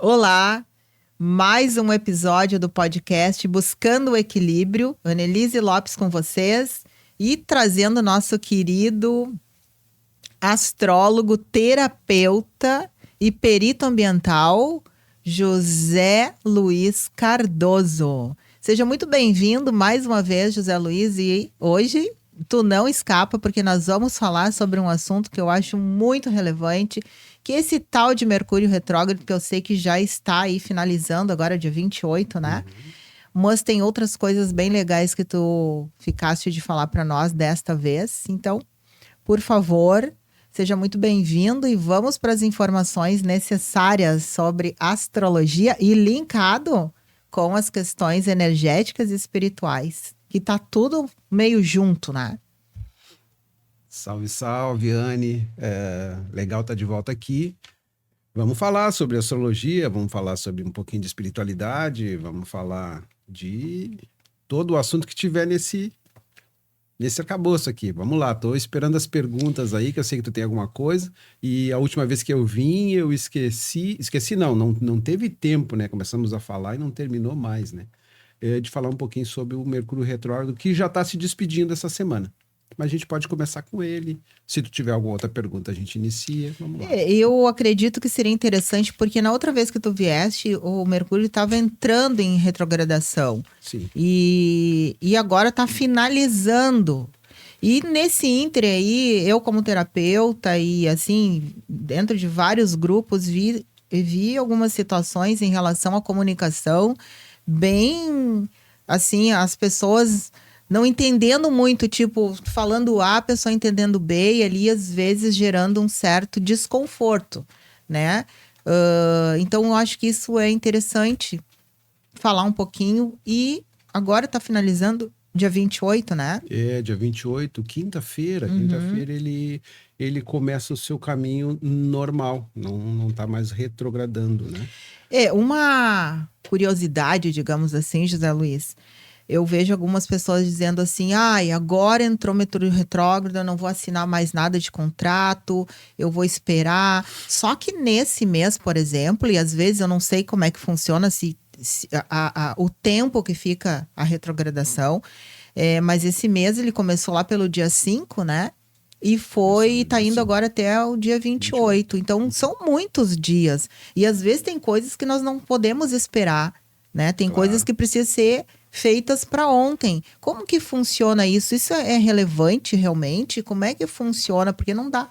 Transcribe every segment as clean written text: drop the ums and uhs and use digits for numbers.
Olá, mais um episódio do podcast Buscando o Equilíbrio. Annelise Lopes com vocês e trazendo nosso querido astrólogo, terapeuta e perito ambiental, José Luiz Cardoso. Seja muito bem-vindo mais uma vez, José Luiz, e hoje tu não escapa porque nós vamos falar sobre um assunto que eu acho muito relevante, que é esse tal de Mercúrio retrógrado, que eu sei que já está aí finalizando agora dia 28, né? Mas tem outras coisas bem legais que tu ficaste de falar para nós desta vez. Então, por favor, seja muito bem-vindo e vamos para as informações necessárias sobre astrologia e linkado com as questões energéticas e espirituais, que tá tudo meio junto, né? Salve, salve, Anne. Legal estar de volta aqui. Vamos falar sobre astrologia, vamos falar sobre um pouquinho de espiritualidade, vamos falar de todo o assunto que tiver nesse arcabouço aqui. Vamos lá, tô esperando as perguntas aí, que eu sei que tu tem alguma coisa. E a última vez que eu vim, eu esqueci não teve tempo, né? Começamos a falar e não terminou mais, né? De falar um pouquinho sobre o Mercúrio retrógrado, que já está se despedindo essa semana. Mas a gente pode começar com ele. Se tu tiver alguma outra pergunta, a gente inicia. Vamos lá. Eu acredito que seria interessante, porque na outra vez que tu vieste, o Mercúrio estava entrando em retrogradação. Sim. E agora está finalizando. E nesse íntere aí, eu como terapeuta e assim, dentro de vários grupos, vi algumas situações em relação à comunicação bem, assim, as pessoas não entendendo muito, tipo, falando A, a pessoa entendendo B, e ali às vezes gerando um certo desconforto, né? Então eu acho que isso é interessante falar um pouquinho. E agora tá finalizando dia 28, né? Dia 28, quinta-feira. Quinta-feira ele começa o seu caminho normal, não tá mais retrogradando, né? Uma curiosidade, digamos assim, José Luiz. Eu vejo algumas pessoas dizendo assim, agora entrou Mercúrio retrógrado, eu não vou assinar mais nada de contrato, eu vou esperar. Só que nesse mês, por exemplo, e às vezes eu não sei como é que funciona, o tempo que fica a retrogradação, mas esse mês ele começou lá pelo dia 5, né? E tá indo agora até o dia 28. Então, são muitos dias. E às vezes tem coisas que nós não podemos esperar, né? Tem coisas que precisam ser feitas para ontem. Como que funciona isso? Isso é relevante realmente? Como é que funciona? Porque não dá,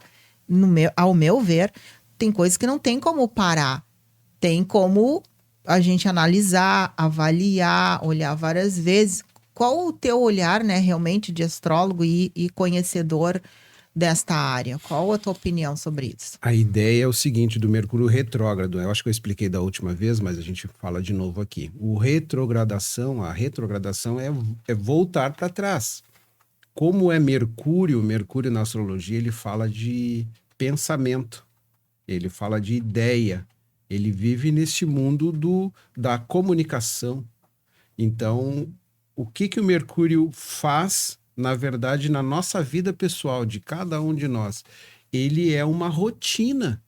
ao meu ver, tem coisas que não tem como parar. Tem como a gente analisar, avaliar, olhar várias vezes. Qual o teu olhar, né, realmente de astrólogo e conhecedor desta área? Qual a tua opinião sobre isso? A ideia é o seguinte do Mercúrio retrógrado. Eu acho que eu expliquei da última vez, mas a gente fala de novo aqui. A retrogradação é voltar para trás. Como é Mercúrio na astrologia, ele fala de pensamento, ele fala de ideia, ele vive nesse mundo da comunicação. Então, o que o Mercúrio faz, na verdade, na nossa vida pessoal, de cada um de nós? Ele é uma rotina,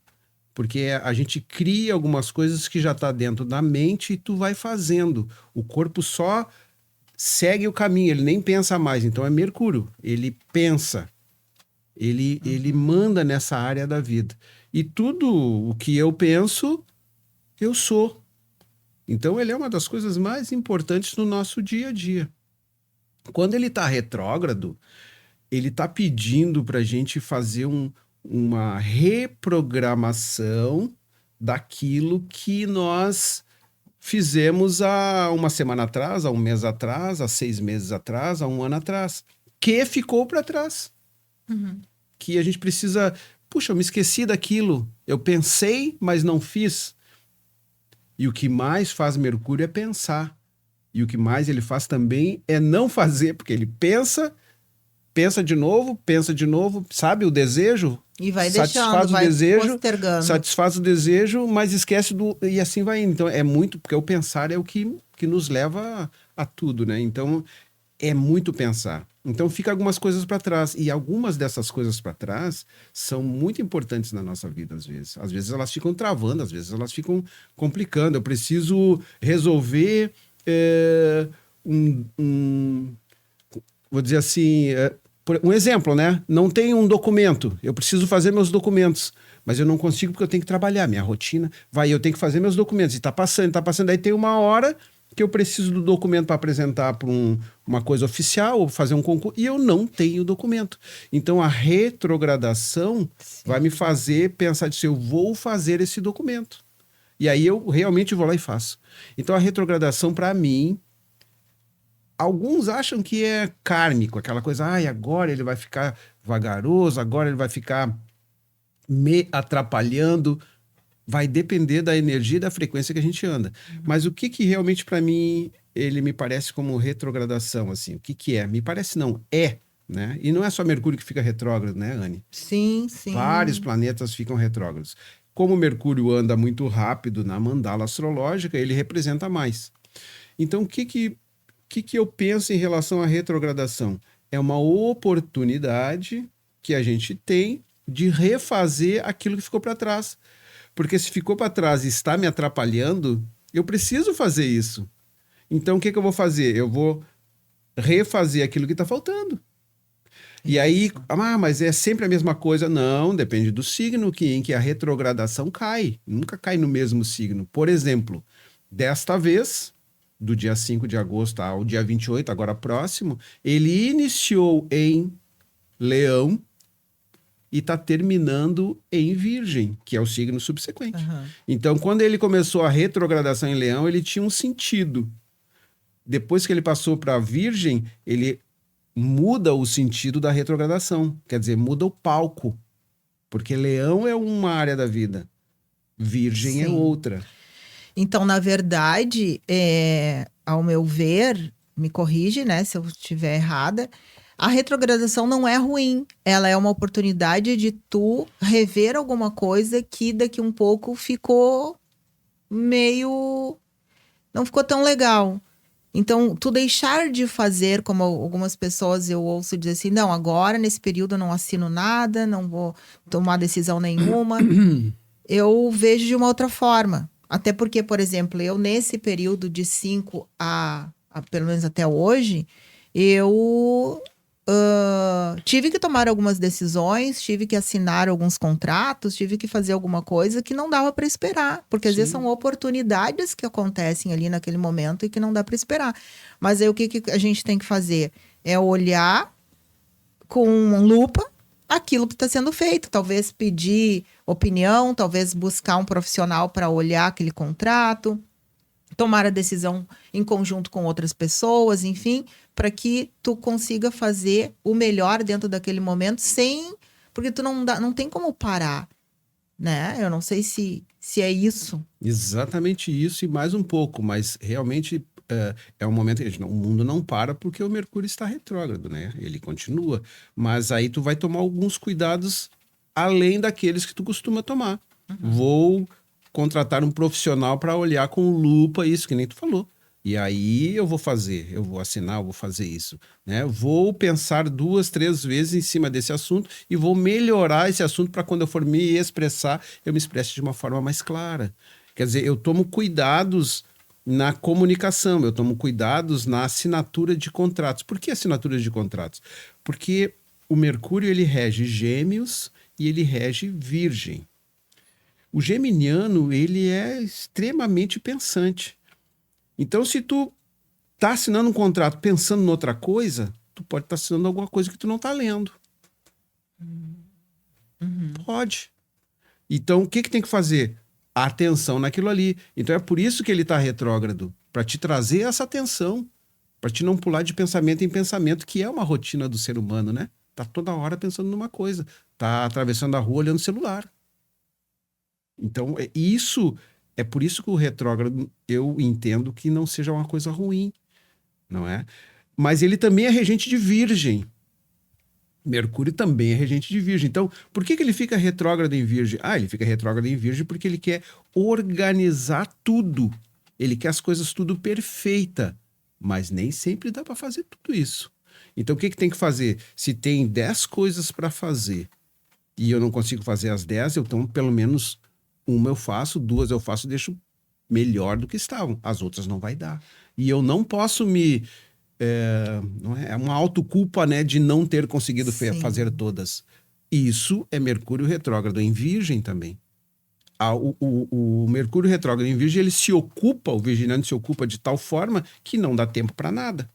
porque a gente cria algumas coisas que já está dentro da mente e tu vai fazendo. O corpo só segue o caminho, ele nem pensa mais. Então é Mercúrio, ele pensa, ele manda nessa área da vida. E tudo o que eu penso, eu sou. Então ele é uma das coisas mais importantes no nosso dia a dia. Quando ele está retrógrado, ele está pedindo para a gente fazer uma reprogramação daquilo que nós fizemos há uma semana atrás, há um mês atrás, há 6 meses atrás, há um ano atrás, que ficou para trás. Que a gente precisa... Puxa, eu me esqueci daquilo. Eu pensei, mas não fiz. E o que mais faz Mercúrio é pensar. E o que mais ele faz também é não fazer, porque ele pensa de novo, sabe o desejo? E vai satisfaz deixando, o desejo, postergando. satisfaz o desejo, mas esquece e assim vai indo. Então é muito, porque o pensar é o que nos leva a tudo, né? Então é muito pensar. Então fica algumas coisas para trás. E algumas dessas coisas para trás são muito importantes na nossa vida, às vezes. Às vezes elas ficam travando, às vezes elas ficam complicando. Eu preciso resolver vou dizer assim, um exemplo, né? Não tem um documento. Eu preciso fazer meus documentos. Mas eu não consigo porque eu tenho que trabalhar. Minha rotina eu tenho que fazer meus documentos. E tá passando. Aí tem uma hora que eu preciso do documento para apresentar para uma coisa oficial ou fazer um concurso, e eu não tenho o documento. Então, a retrogradação vai me fazer pensar se eu vou fazer esse documento. E aí eu realmente vou lá e faço. Então, a retrogradação, para mim, alguns acham que é kármico, aquela coisa, agora ele vai ficar vagaroso, agora ele vai ficar me atrapalhando. Vai depender da energia e da frequência que a gente anda. Mas o que realmente, para mim, ele me parece como retrogradação, assim? O que é? Me parece não, é, né? E não é só Mercúrio que fica retrógrado, né, Anne? Sim, sim. Vários planetas ficam retrógrados. Como Mercúrio anda muito rápido na mandala astrológica, ele representa mais. Então, o que eu penso em relação à retrogradação? É uma oportunidade que a gente tem de refazer aquilo que ficou para trás. Porque se ficou para trás e está me atrapalhando, eu preciso fazer isso. Então, o que eu vou fazer? Eu vou refazer aquilo que está faltando. E aí, mas é sempre a mesma coisa. Não, depende do signo em que a retrogradação cai. Nunca cai no mesmo signo. Por exemplo, desta vez, do dia 5 de agosto ao dia 28, agora próximo, ele iniciou em Leão, e está terminando em Virgem, que é o signo subsequente. Uhum. Então, quando ele começou a retrogradação em Leão, ele tinha um sentido. Depois que ele passou para Virgem, ele muda o sentido da retrogradação. Quer dizer, muda o palco. Porque Leão é uma área da vida, Virgem é outra. Então, na verdade, ao meu ver, me corrige, né, se eu estiver errada, a retrogradação não é ruim, ela é uma oportunidade de tu rever alguma coisa que daqui um pouco ficou não ficou tão legal. Então, tu deixar de fazer, como algumas pessoas eu ouço dizer assim, não, agora nesse período eu não assino nada, não vou tomar decisão nenhuma. Eu vejo de uma outra forma. Até porque, por exemplo, eu nesse período de 5 a pelo menos até hoje, eu tive que tomar algumas decisões, tive que assinar alguns contratos, tive que fazer alguma coisa que não dava para esperar, porque às vezes são oportunidades que acontecem ali naquele momento e que não dá para esperar. Mas aí o que a gente tem que fazer? É olhar com lupa aquilo que está sendo feito, talvez pedir opinião, talvez buscar um profissional para olhar aquele contrato, tomar a decisão em conjunto com outras pessoas, enfim, para que tu consiga fazer o melhor dentro daquele momento porque tu não tem como parar, né? Eu não sei se é isso. Exatamente isso e mais um pouco, mas realmente é um momento que o mundo não para porque o Mercúrio está retrógrado, né? Ele continua, mas aí tu vai tomar alguns cuidados além daqueles que tu costuma tomar. Uhum. Vou contratar um profissional para olhar com lupa isso que nem tu falou. E aí eu vou assinar, eu vou fazer isso, né? Vou pensar 2, 3 vezes em cima desse assunto e vou melhorar esse assunto para quando eu for me expressar, eu me expresse de uma forma mais clara. Quer dizer, eu tomo cuidados na comunicação, eu tomo cuidados na assinatura de contratos. Por que assinatura de contratos? Porque o Mercúrio, ele rege Gêmeos e ele rege Virgem. O geminiano, ele é extremamente pensante. Então, se tu tá assinando um contrato pensando em outra coisa, tu pode estar assinando alguma coisa que tu não tá lendo. Uhum. Pode. Então, o que tem que fazer? Atenção naquilo ali. Então, é por isso que ele está retrógrado, para te trazer essa atenção, para te não pular de pensamento em pensamento, que é uma rotina do ser humano, né? Tá toda hora pensando numa coisa. Tá atravessando a rua olhando o celular. Então, é por isso que o retrógrado, eu entendo que não seja uma coisa ruim, não é? Mas ele também é regente de Virgem. Mercúrio também é regente de Virgem. Então, por que ele fica retrógrado em Virgem? Ele fica retrógrado em Virgem porque ele quer organizar tudo. Ele quer as coisas tudo perfeita. Mas nem sempre dá para fazer tudo isso. Então, o que tem que fazer? Se tem 10 coisas para fazer e eu não consigo fazer as 10, então pelo menos uma eu faço, 2 eu faço e deixo melhor do que estavam. As outras não vai dar. E eu não posso não é uma autoculpa, né, de não ter conseguido fazer todas. Isso é Mercúrio retrógrado em Virgem também. O Mercúrio retrógrado em Virgem, o virginiano se ocupa de tal forma que não dá tempo para nada.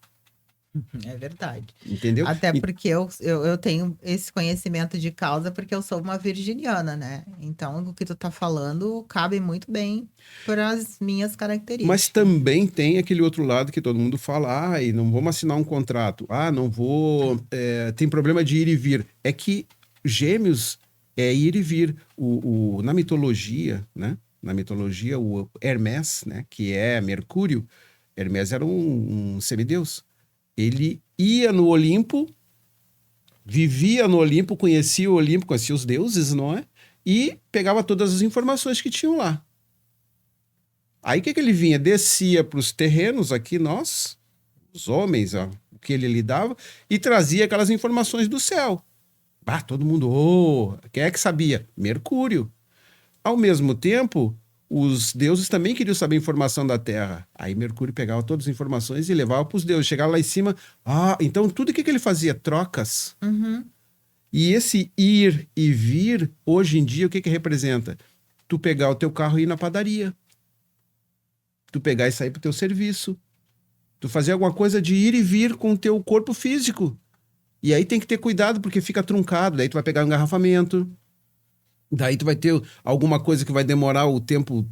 É verdade. Entendeu? Até porque eu tenho esse conhecimento de causa porque eu sou uma virginiana, né? Então, o que tu tá falando cabe muito bem para as minhas características. Mas também tem aquele outro lado que todo mundo fala, não vamos assinar um contrato, não vou... tem problema de ir e vir. É que Gêmeos é ir e vir. Na mitologia, né? Na mitologia, o Hermés, né? Que é Mercúrio, Hermés era um semideus. Ele ia no Olimpo, vivia no Olimpo, conhecia o Olimpo, conhecia os deuses, não é? E pegava todas as informações que tinham lá. Aí o que ele vinha? Descia para os terrenos aqui, nós, os homens, o que ele lidava, e trazia aquelas informações do céu. Todo mundo, quem é que sabia? Mercúrio. Ao mesmo tempo, os deuses também queriam saber a informação da Terra. Aí Mercúrio pegava todas as informações e levava para os deuses. Chegava lá em cima, então tudo que ele fazia? Trocas. Uhum. E esse ir e vir, hoje em dia, o que representa? Tu pegar o teu carro e ir na padaria. Tu pegar e sair pro teu serviço. Tu fazer alguma coisa de ir e vir com o teu corpo físico. E aí tem que ter cuidado, porque fica truncado. Daí tu vai pegar um engarrafamento. Daí tu vai ter alguma coisa que vai demorar o tempo,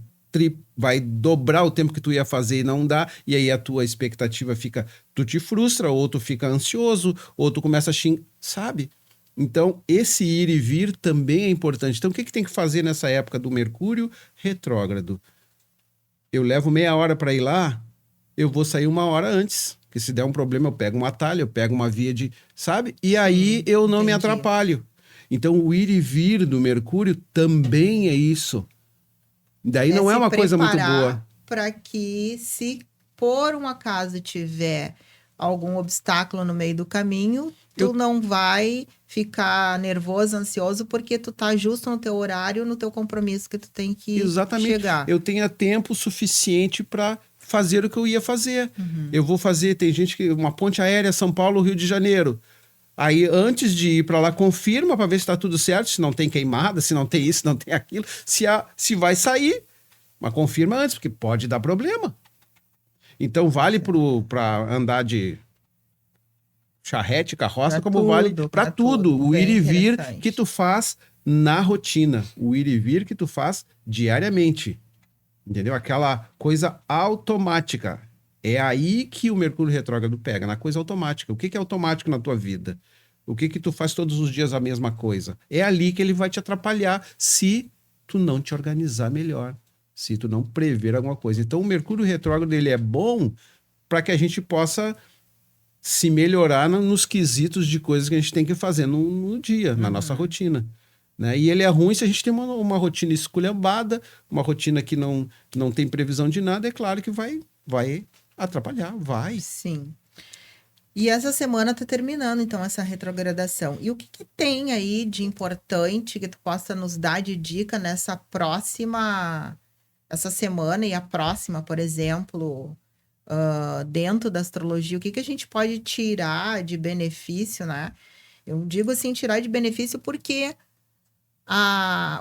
vai dobrar o tempo que tu ia fazer e não dá. E aí a tua expectativa fica... Tu te frustra, ou tu fica ansioso, ou tu começa a xingar, sabe? Então, esse ir e vir também é importante. Então, o que tem que fazer nessa época do Mercúrio retrógrado? Eu levo meia hora para ir lá, eu vou sair uma hora antes. Porque se der um problema, eu pego um atalho, eu pego uma via de... Sabe? E aí eu não me atrapalho. Então, o ir e vir do Mercúrio também é isso. Daí não é uma coisa muito boa. Para que, se por um acaso tiver algum obstáculo no meio do caminho, tu não vai ficar nervoso, ansioso, porque tu tá justo no teu horário, no teu compromisso que tu tem que chegar. Eu tenho tempo suficiente para fazer o que eu ia fazer. Eu vou fazer, tem gente que... Uma ponte aérea São Paulo, Rio de Janeiro. Aí, antes de ir para lá, confirma para ver se está tudo certo, se não tem queimada, se não tem isso, se não tem aquilo, se vai sair. Mas confirma antes, porque pode dar problema. Então, vale para andar de charrete, carroça, como vale para tudo. O ir e vir que tu faz na rotina. O ir e vir que tu faz diariamente. Entendeu? Aquela coisa automática. É aí que o Mercúrio retrógrado pega, na coisa automática. O que é automático na tua vida? O que tu faz todos os dias a mesma coisa? É ali que ele vai te atrapalhar se tu não te organizar melhor, se tu não prever alguma coisa. Então, o Mercúrio retrógrado, ele é bom para que a gente possa se melhorar nos quesitos de coisas que a gente tem que fazer no dia, na nossa rotina. Né? E ele é ruim se a gente tem uma rotina esculhambada, uma rotina que não tem previsão de nada, é claro que vai atrapalhar, vai. Sim. E essa semana tá terminando, então, essa retrogradação. E o que tem aí de importante que tu possa nos dar de dica nessa essa semana e a próxima, por exemplo, dentro da astrologia? O que a gente pode tirar de benefício, né? Eu digo assim, tirar de benefício porque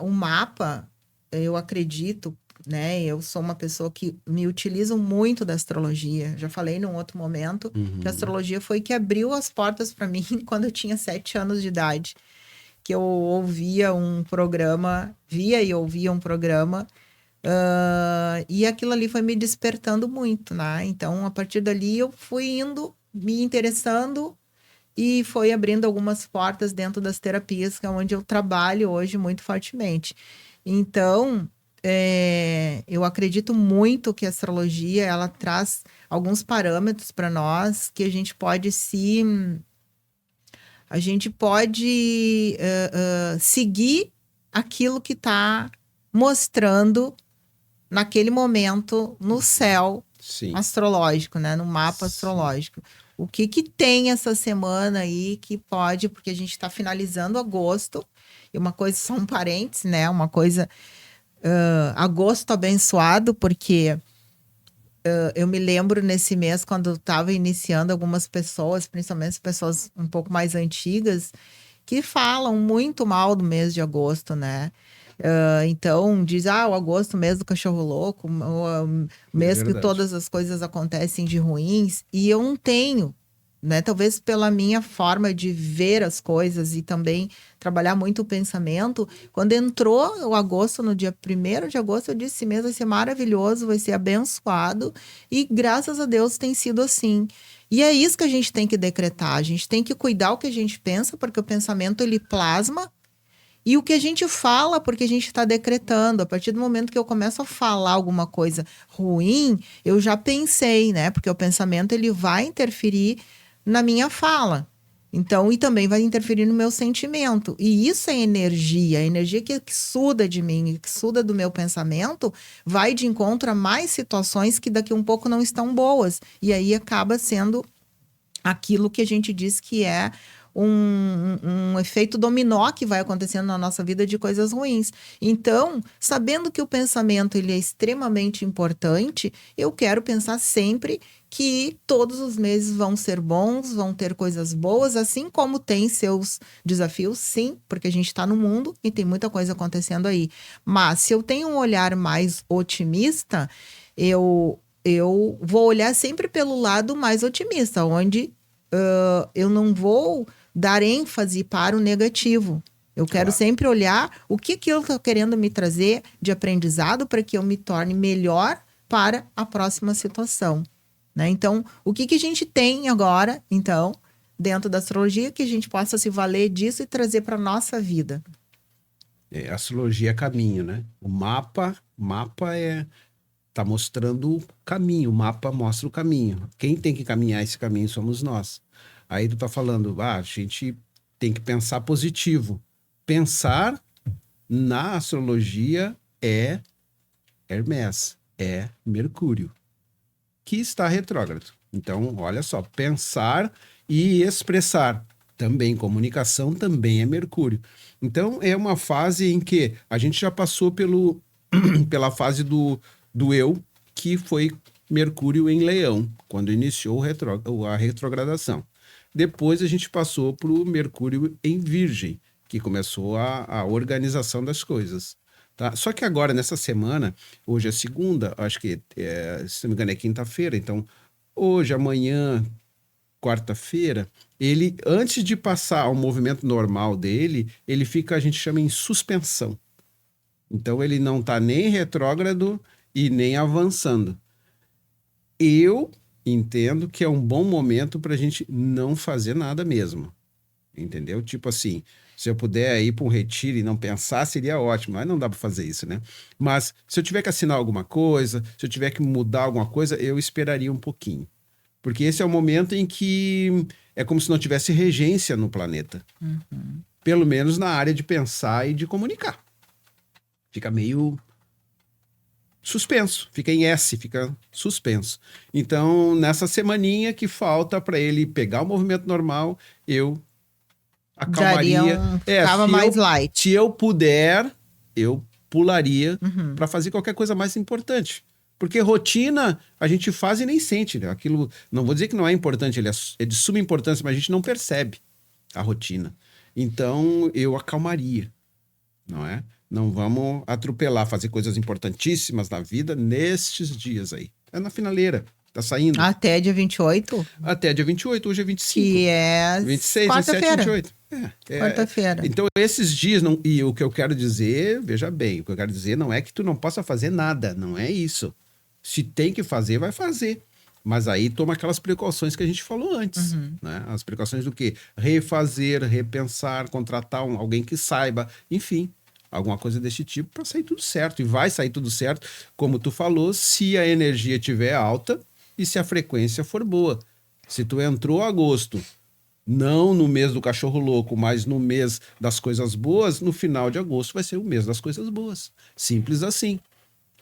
o mapa, eu acredito, né? Eu sou uma pessoa que me utilizo muito da astrologia. Já falei num outro momento que a astrologia foi que abriu as portas para mim quando eu tinha 7 anos de idade. Que eu ouvia um programa, via e ouvia um programa, e aquilo ali foi me despertando muito, né? Então, a partir dali, eu fui indo, me interessando, e foi abrindo algumas portas dentro das terapias, que é onde eu trabalho hoje muito fortemente. Então, eu acredito muito que a astrologia, ela traz alguns parâmetros para nós que a gente pode seguir aquilo que está mostrando naquele momento no céu Sim. astrológico, né? No mapa astrológico. O que que tem essa semana aí que pode, porque a gente está finalizando agosto, e uma coisa, só um parênteses, né? Uma coisa, agosto abençoado, porque eu me lembro nesse mês, quando estava iniciando algumas pessoas, principalmente as pessoas um pouco mais antigas, que falam muito mal do mês de agosto, né? Então, diz, o agosto, mês do cachorro louco, o É mês que verdade. todas as coisas acontecem de ruins, e eu não tenho, né? Talvez pela minha forma de ver as coisas e também trabalhar muito o pensamento, quando entrou o agosto, no dia 1º de agosto, eu disse, esse mês vai ser maravilhoso, vai ser abençoado, e graças a Deus tem sido assim. E é isso que a gente tem que decretar, a gente tem que cuidar o que a gente pensa, porque o pensamento ele plasma, e o que a gente fala, porque a gente está decretando. A partir do momento que eu começo a falar alguma coisa ruim, eu já pensei, né? Porque o pensamento ele vai interferir na minha fala. Então, e também vai interferir no meu sentimento. E isso é energia. A energia que suda de mim, que suda do meu pensamento, vai de encontro a mais situações que daqui a um pouco não estão boas. E aí acaba sendo aquilo que a gente diz que é um efeito dominó que vai acontecendo na nossa vida de coisas ruins. Então, sabendo que o pensamento ele é extremamente importante, eu quero pensar sempre que todos os meses vão ser bons, vão ter coisas boas, assim como tem seus desafios, sim, porque a gente está no mundo e tem muita coisa acontecendo aí. Mas se eu tenho um olhar mais otimista, eu vou olhar sempre pelo lado mais otimista, onde eu não vou dar ênfase para o negativo. Eu quero Claro. sempre olhar o que aquilo está querendo me trazer de aprendizado para que eu me torne melhor para a próxima situação. Né? Então, o que a gente tem agora, então, dentro da astrologia, que a gente possa se valer disso e trazer para a nossa vida? Astrologia é caminho, né? O mapa tá mostrando o caminho, o mapa mostra o caminho. Quem tem que caminhar esse caminho somos nós. Aí tu tá falando, a gente tem que pensar positivo. Pensar na astrologia é Hermes, é Mercúrio, que está retrógrado. Então, olha só, pensar e expressar. Também, comunicação também é Mercúrio. Então, é uma fase em que a gente já passou pela fase do eu, que foi Mercúrio em Leão, quando iniciou a retrogradação. Depois a gente passou para o Mercúrio em Virgem, que começou a organização das coisas. Tá? Só que agora, nessa semana, hoje é segunda, acho que, se não me engano, é quinta-feira, então hoje, amanhã, quarta-feira, ele, antes de passar ao movimento normal dele, ele fica, a gente chama em suspensão. Então ele não está nem retrógrado e nem avançando. Eu entendo que é um bom momento para a gente não fazer nada mesmo. Entendeu? Tipo assim, se eu puder ir para um retiro e não pensar, seria ótimo. Mas não dá para fazer isso, né? Mas se eu tiver que assinar alguma coisa, se eu tiver que mudar alguma coisa, eu esperaria um pouquinho. Porque esse é o momento em que é como se não tivesse regência no planeta. Uhum. Pelo menos na área de pensar e de comunicar. Fica meio suspenso, fica em S, fica suspenso. Então, nessa semaninha que falta para ele pegar o movimento normal, eu acalmaria. Ficava mais light. Se eu puder, eu pularia Uhum. para fazer qualquer coisa mais importante. Porque rotina a gente faz e nem sente, né? Aquilo, não vou dizer que não é importante, ele é de suma importância, mas a gente não percebe a rotina. Então, eu acalmaria, não é? Não vamos atropelar, fazer coisas importantíssimas na vida nestes dias aí. É na finaleira, tá saindo. Até dia 28? Até dia 28, hoje é 25. Que é 26, 27, quarta-feira. 28. Quarta-feira. Então, esses dias, não, e o que eu quero dizer, veja bem, o que eu quero dizer não é que tu não possa fazer nada, não é isso. Se tem que fazer, vai fazer. Mas aí toma aquelas precauções que a gente falou antes. Uhum. Né? As precauções do quê? Refazer, repensar, contratar alguém que saiba, enfim, alguma coisa desse tipo para sair tudo certo. E vai sair tudo certo, como tu falou, se a energia estiver alta e se a frequência for boa. Se tu entrou agosto, não no mês do cachorro louco, mas no mês das coisas boas, no final de agosto vai ser o mês das coisas boas. Simples assim.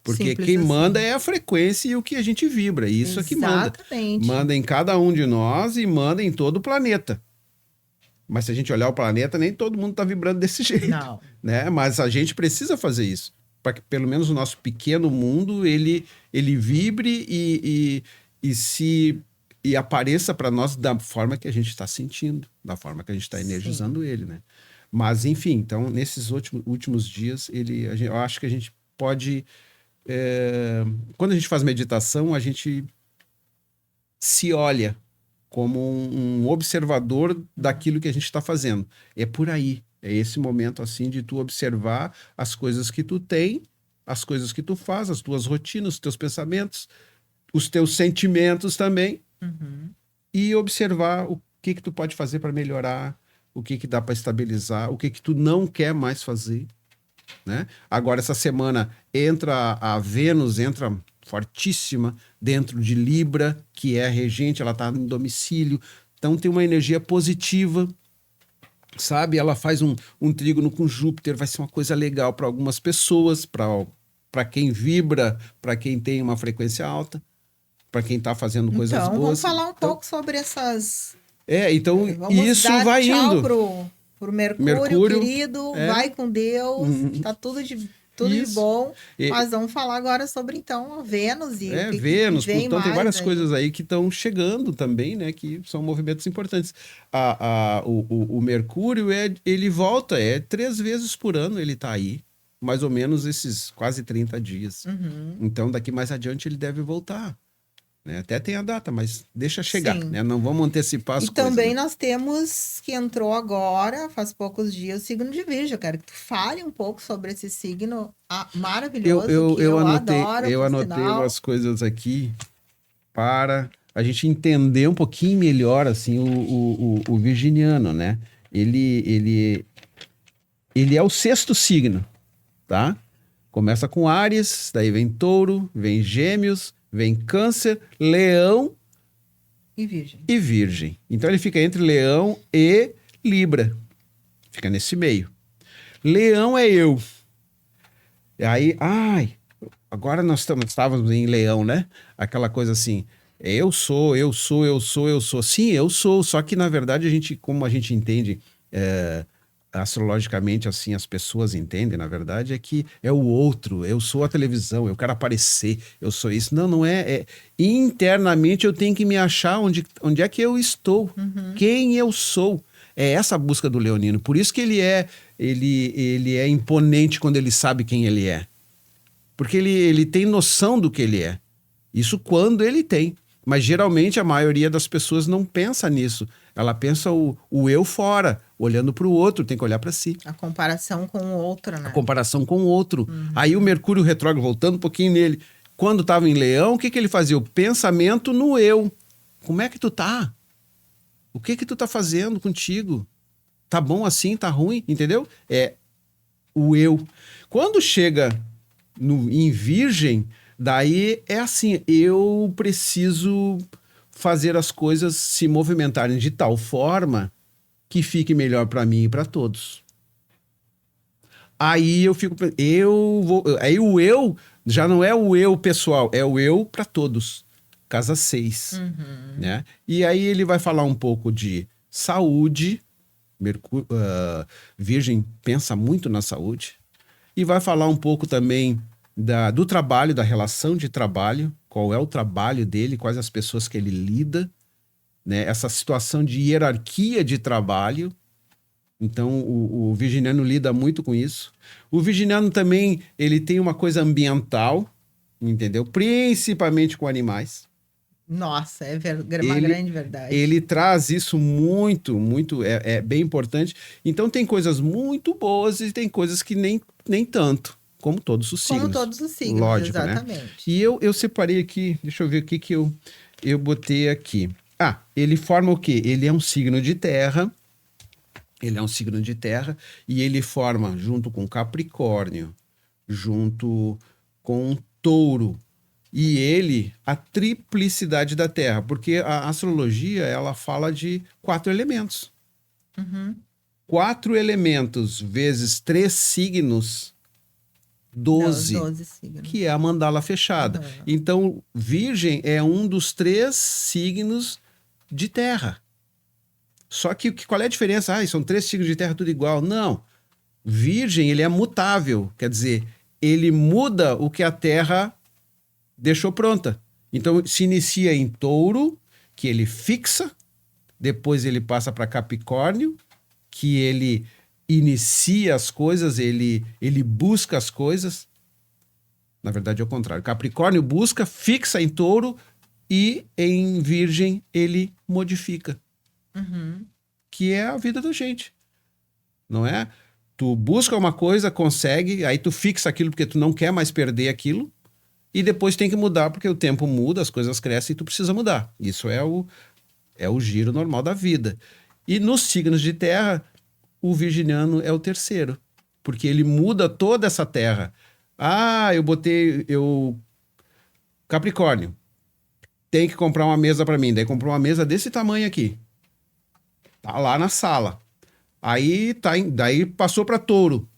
Porque Simples quem assim. manda é a frequência e o que a gente vibra. Isso é que manda. Exatamente. Manda em cada um de nós e manda em todo o planeta. Mas se a gente olhar o planeta, nem todo mundo está vibrando desse jeito. Não. Né? Mas a gente precisa fazer isso. Para que pelo menos o nosso pequeno mundo, ele vibre e apareça para nós da forma que a gente está sentindo, da forma que a gente está energizando ele, né? Mas, enfim, então, nesses últimos dias, eu acho que a gente pode... quando a gente faz meditação, a gente se olha como um observador daquilo que a gente está fazendo. É por aí. É esse momento, assim, de tu observar as coisas que tu tem, as coisas que tu faz, as tuas rotinas, os teus pensamentos, os teus sentimentos também, e observar o que tu pode fazer para melhorar, o que dá para estabilizar, o que tu não quer mais fazer, né? Agora, essa semana, entra a Vênus, entra fortíssima dentro de Libra, que é a regente, ela está em domicílio, então tem uma energia positiva, sabe? Ela faz um trígono com Júpiter, vai ser uma coisa legal para algumas pessoas, para quem vibra, para quem tem uma frequência alta, para quem está fazendo coisas Então, boas. vamos falar um pouco sobre essas... Então Vamos isso dar vai tchau indo. pro Mercúrio, querido, vai com Deus, tá tudo de bom. Mas vamos falar agora sobre, então, a Vênus e o que Vênus, vem Plutão, tem mais várias aí. coisas aí que estão chegando também, né? Que são movimentos importantes. O Mercúrio, ele volta, 3 vezes por ano ele tá aí. Mais ou menos esses quase 30 dias. Então, daqui mais adiante ele deve voltar. Né? Até tem a data, mas deixa chegar, né? Não vamos antecipar as coisas. E também né? nós temos que entrou agora, faz poucos dias, o signo de Virgem. Eu quero que tu fale um pouco sobre esse signo maravilhoso que eu adoro. Eu anotei umas coisas aqui para a gente entender um pouquinho melhor assim o virginiano, né? Ele é o 6º signo, tá? Começa com Áries, daí vem Touro, vem Gêmeos, vem Câncer, Leão e Virgem. Então ele fica entre Leão e Libra. Fica nesse meio. Leão é eu. E aí, agora nós estávamos em Leão, né? Aquela coisa assim, eu sou. Sim, eu sou. Só que, na verdade, como a gente entende astrologicamente, assim, as pessoas entendem, na verdade, é que é o outro. Eu sou a televisão, eu quero aparecer, eu sou isso. Não é. Internamente eu tenho que me achar onde é que eu estou, quem eu sou. É essa a busca do leonino. Por isso que ele é imponente quando ele sabe quem ele é. Porque ele tem noção do que ele é. Isso quando ele tem. Mas geralmente a maioria das pessoas não pensa nisso. Ela pensa o eu fora, olhando para o outro, tem que olhar para si. A comparação com o outro, né? A comparação com o outro. Aí o Mercúrio retrógrado, voltando um pouquinho nele, quando estava em Leão, o que ele fazia? O pensamento no eu. Como é que tu tá? O que tu tá fazendo contigo? Tá bom assim? Tá ruim? Entendeu? É o eu. Quando chega em Virgem, daí é assim, eu preciso fazer as coisas se movimentarem de tal forma que fique melhor para mim e para todos. Aí eu fico, aí o eu já não é o eu pessoal, é o eu para todos. Casa 6, né? E aí ele vai falar um pouco de saúde, Virgem pensa muito na saúde, e vai falar um pouco também do trabalho, da relação de trabalho, qual é o trabalho dele, quais as pessoas que ele lida, né? Essa situação de hierarquia de trabalho. Então, o virginiano lida muito com isso. O virginiano também, ele tem uma coisa ambiental, entendeu? Principalmente com animais. Nossa, é uma grande verdade. Ele traz isso muito, é bem importante. Então, tem coisas muito boas e tem coisas que nem tanto. Como todos os signos. Como todos os signos, lógico, exatamente. Né? E eu separei aqui, deixa eu ver o que eu botei aqui. Ele forma o quê? Ele é um signo de terra. Ele é um signo de terra e ele forma, junto com Capricórnio, junto com Touro, e ele, a triplicidade da terra. Porque a astrologia, ela fala de 4 elementos. 4 elementos vezes 3 signos 12, 12 signos. que é a mandala fechada. Uhum. Então, Virgem é um dos 3 signos de terra. Só que qual é a diferença? São 3 signos de terra tudo igual. Não. Virgem, ele é mutável. Quer dizer, ele muda o que a terra deixou pronta. Então, se inicia em Touro, que ele fixa, depois ele passa para Capricórnio, que ele inicia as coisas, ele busca as coisas. Na verdade, é o contrário. Capricórnio busca, fixa em Touro e em Virgem ele modifica. Uhum. Que é a vida da gente. Não é? Tu busca uma coisa, consegue, aí tu fixa aquilo porque tu não quer mais perder aquilo e depois tem que mudar porque o tempo muda, as coisas crescem e tu precisa mudar. Isso é o giro normal da vida. E nos signos de terra, o virginiano é o terceiro, porque ele muda toda essa terra. Capricórnio, tem que comprar uma mesa para mim. Daí comprou uma mesa desse tamanho aqui. Tá lá na sala. Aí daí passou para Touro.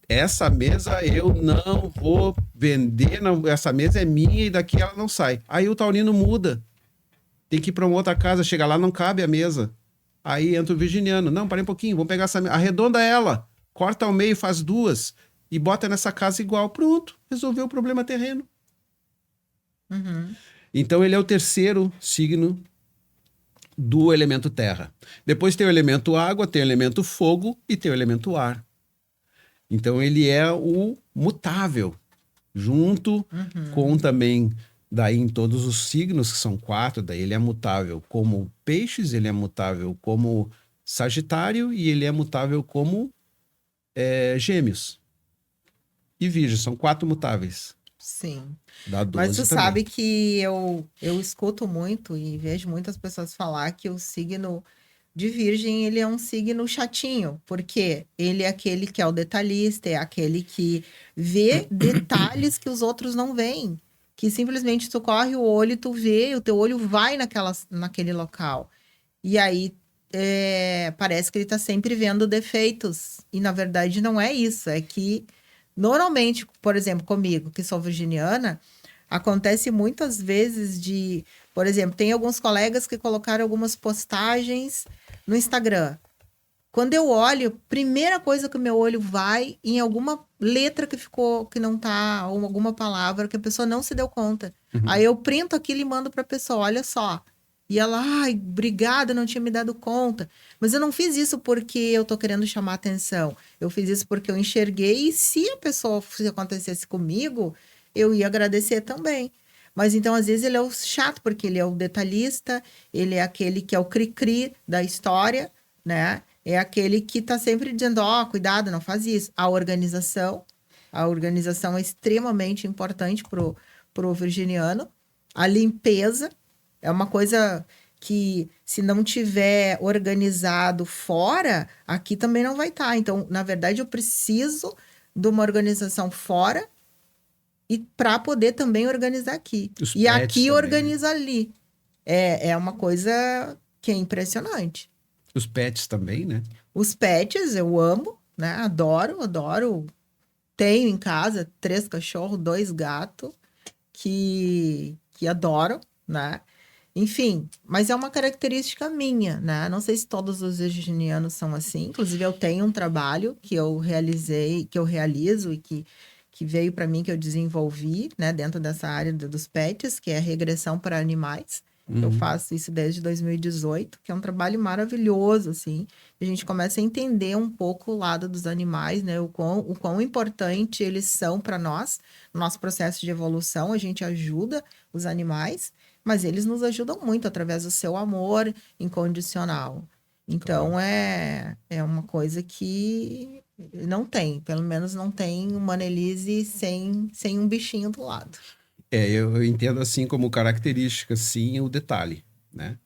Essa mesa eu não vou vender, não, essa mesa é minha e daqui ela não sai. Aí o taurino muda. Tem que ir para uma outra casa, chega lá, não cabe a mesa. Aí entra o virginiano. Não, parei um pouquinho, vamos pegar essa mesa. Arredonda ela, corta ao meio, faz 2 e bota nessa casa igual. Pronto, resolveu o problema terreno. Uhum. Então ele é o terceiro signo do elemento terra. Depois tem o elemento água, tem o elemento fogo e tem o elemento ar. Então ele é o mutável, junto com também, daí em todos os signos, que são 4, daí ele é mutável como peixes, ele é mutável como Sagitário e ele é mutável como Gêmeos. E Virgem, são 4 mutáveis. Sim. Dá 12 Mas tu também. sabe que eu escuto muito e vejo muitas pessoas falar que o signo de Virgem, ele é um signo chatinho, porque ele é aquele que é o detalhista, é aquele que vê detalhes que os outros não veem. Que simplesmente tu corre o olho, tu vê, o teu olho vai naquele local. E aí parece que ele tá sempre vendo defeitos. E na verdade não é isso. É que normalmente, por exemplo, comigo, que sou virginiana, acontece muitas vezes por exemplo, tem alguns colegas que colocaram algumas postagens no Instagram. Quando eu olho, primeira coisa que o meu olho vai em alguma letra que ficou, que não tá, ou alguma palavra que a pessoa não se deu conta. Aí eu printo aquilo e mando pra pessoa, olha só. E ela, ai, obrigada, não tinha me dado conta. Mas eu não fiz isso porque eu tô querendo chamar atenção. Eu fiz isso porque eu enxerguei e se acontecesse comigo, eu ia agradecer também. Mas então, às vezes, ele é o chato, porque ele é o detalhista, ele é aquele que é o cri-cri da história, né? É aquele que tá sempre dizendo, cuidado, não faz isso. A organização é extremamente importante pro virginiano. A limpeza é uma coisa que, se não tiver organizado fora, aqui também não vai estar. Então, na verdade, eu preciso de uma organização fora e para poder também organizar aqui. Os E pets aqui também, organiza ali. É uma coisa que é impressionante. Os pets também, né? Os pets eu amo, né? Adoro. Tenho em casa 3 cachorros, 2 gatos, que adoro, né? Enfim, mas é uma característica minha, né? Não sei se todos os virginianos são assim. Inclusive, eu tenho um trabalho que eu realizo e que veio para mim, que eu desenvolvi, né? Dentro dessa área dos pets, que é regressão para animais. Eu faço isso desde 2018, que é um trabalho maravilhoso, assim. A gente começa a entender um pouco o lado dos animais, né? O quão importante eles são para nós, no nosso processo de evolução. A gente ajuda os animais, mas eles nos ajudam muito através do seu amor incondicional. Então, é uma coisa que não tem, pelo menos não tem uma Annelise sem um bixinho do lado. Eu entendo assim como característica, sim, o detalhe, né?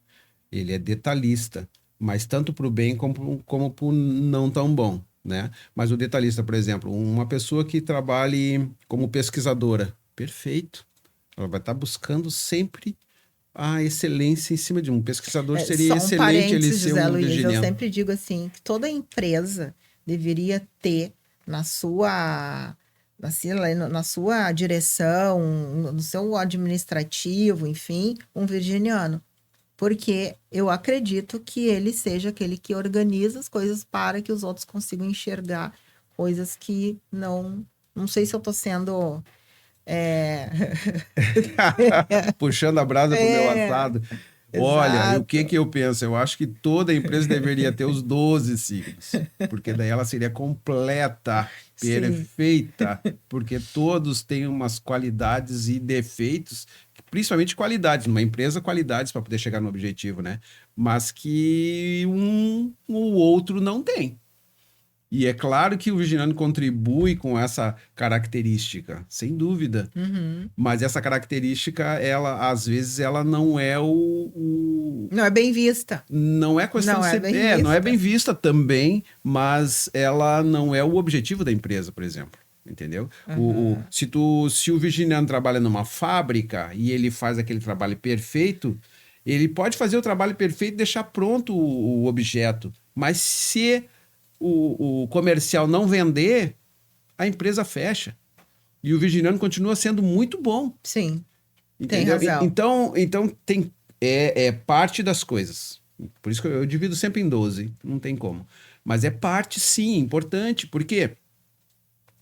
Ele é detalhista, mas tanto para o bem como para o não tão bom, né? Mas o detalhista, por exemplo, uma pessoa que trabalhe como pesquisadora, perfeito. Ela vai estar buscando sempre a excelência em cima de um pesquisador. Seria Só um excelente ele parênteses, ser José um Luiz, eu virginiano. sempre digo assim, que toda empresa deveria ter na assim, na sua direção, no seu administrativo, enfim, um virginiano. Porque eu acredito que ele seja aquele que organiza as coisas para que os outros consigam enxergar coisas que não sei se eu tô sendo é, Puxando a brasa pro meu é, assado. Olha, e o que exato. que eu penso? Eu acho que toda empresa deveria ter os 12 signos, porque daí ela seria completa, Sim. perfeita, porque todos têm umas qualidades e defeitos, principalmente qualidades, numa empresa, qualidades para poder chegar no objetivo, né? Mas que o outro não tem. E é claro que o virginiano contribui com essa característica, sem dúvida. Uhum. Mas essa característica, ela, às vezes, ela não é Não é bem vista. não é questão Não de é ser. bem Não é bem vista. vista também, mas ela não é o objetivo da empresa, por exemplo. Entendeu? Aham. Se o virginiano trabalha numa fábrica e ele faz aquele trabalho perfeito, ele pode fazer o trabalho perfeito e deixar pronto o objeto. Mas se o comercial não vender, a empresa fecha. E o virginiano continua sendo muito bom. Sim, tem Entendeu? razão. Então tem é parte das coisas. Por isso que eu divido sempre em 12, não tem como. Mas é parte, sim, importante, porque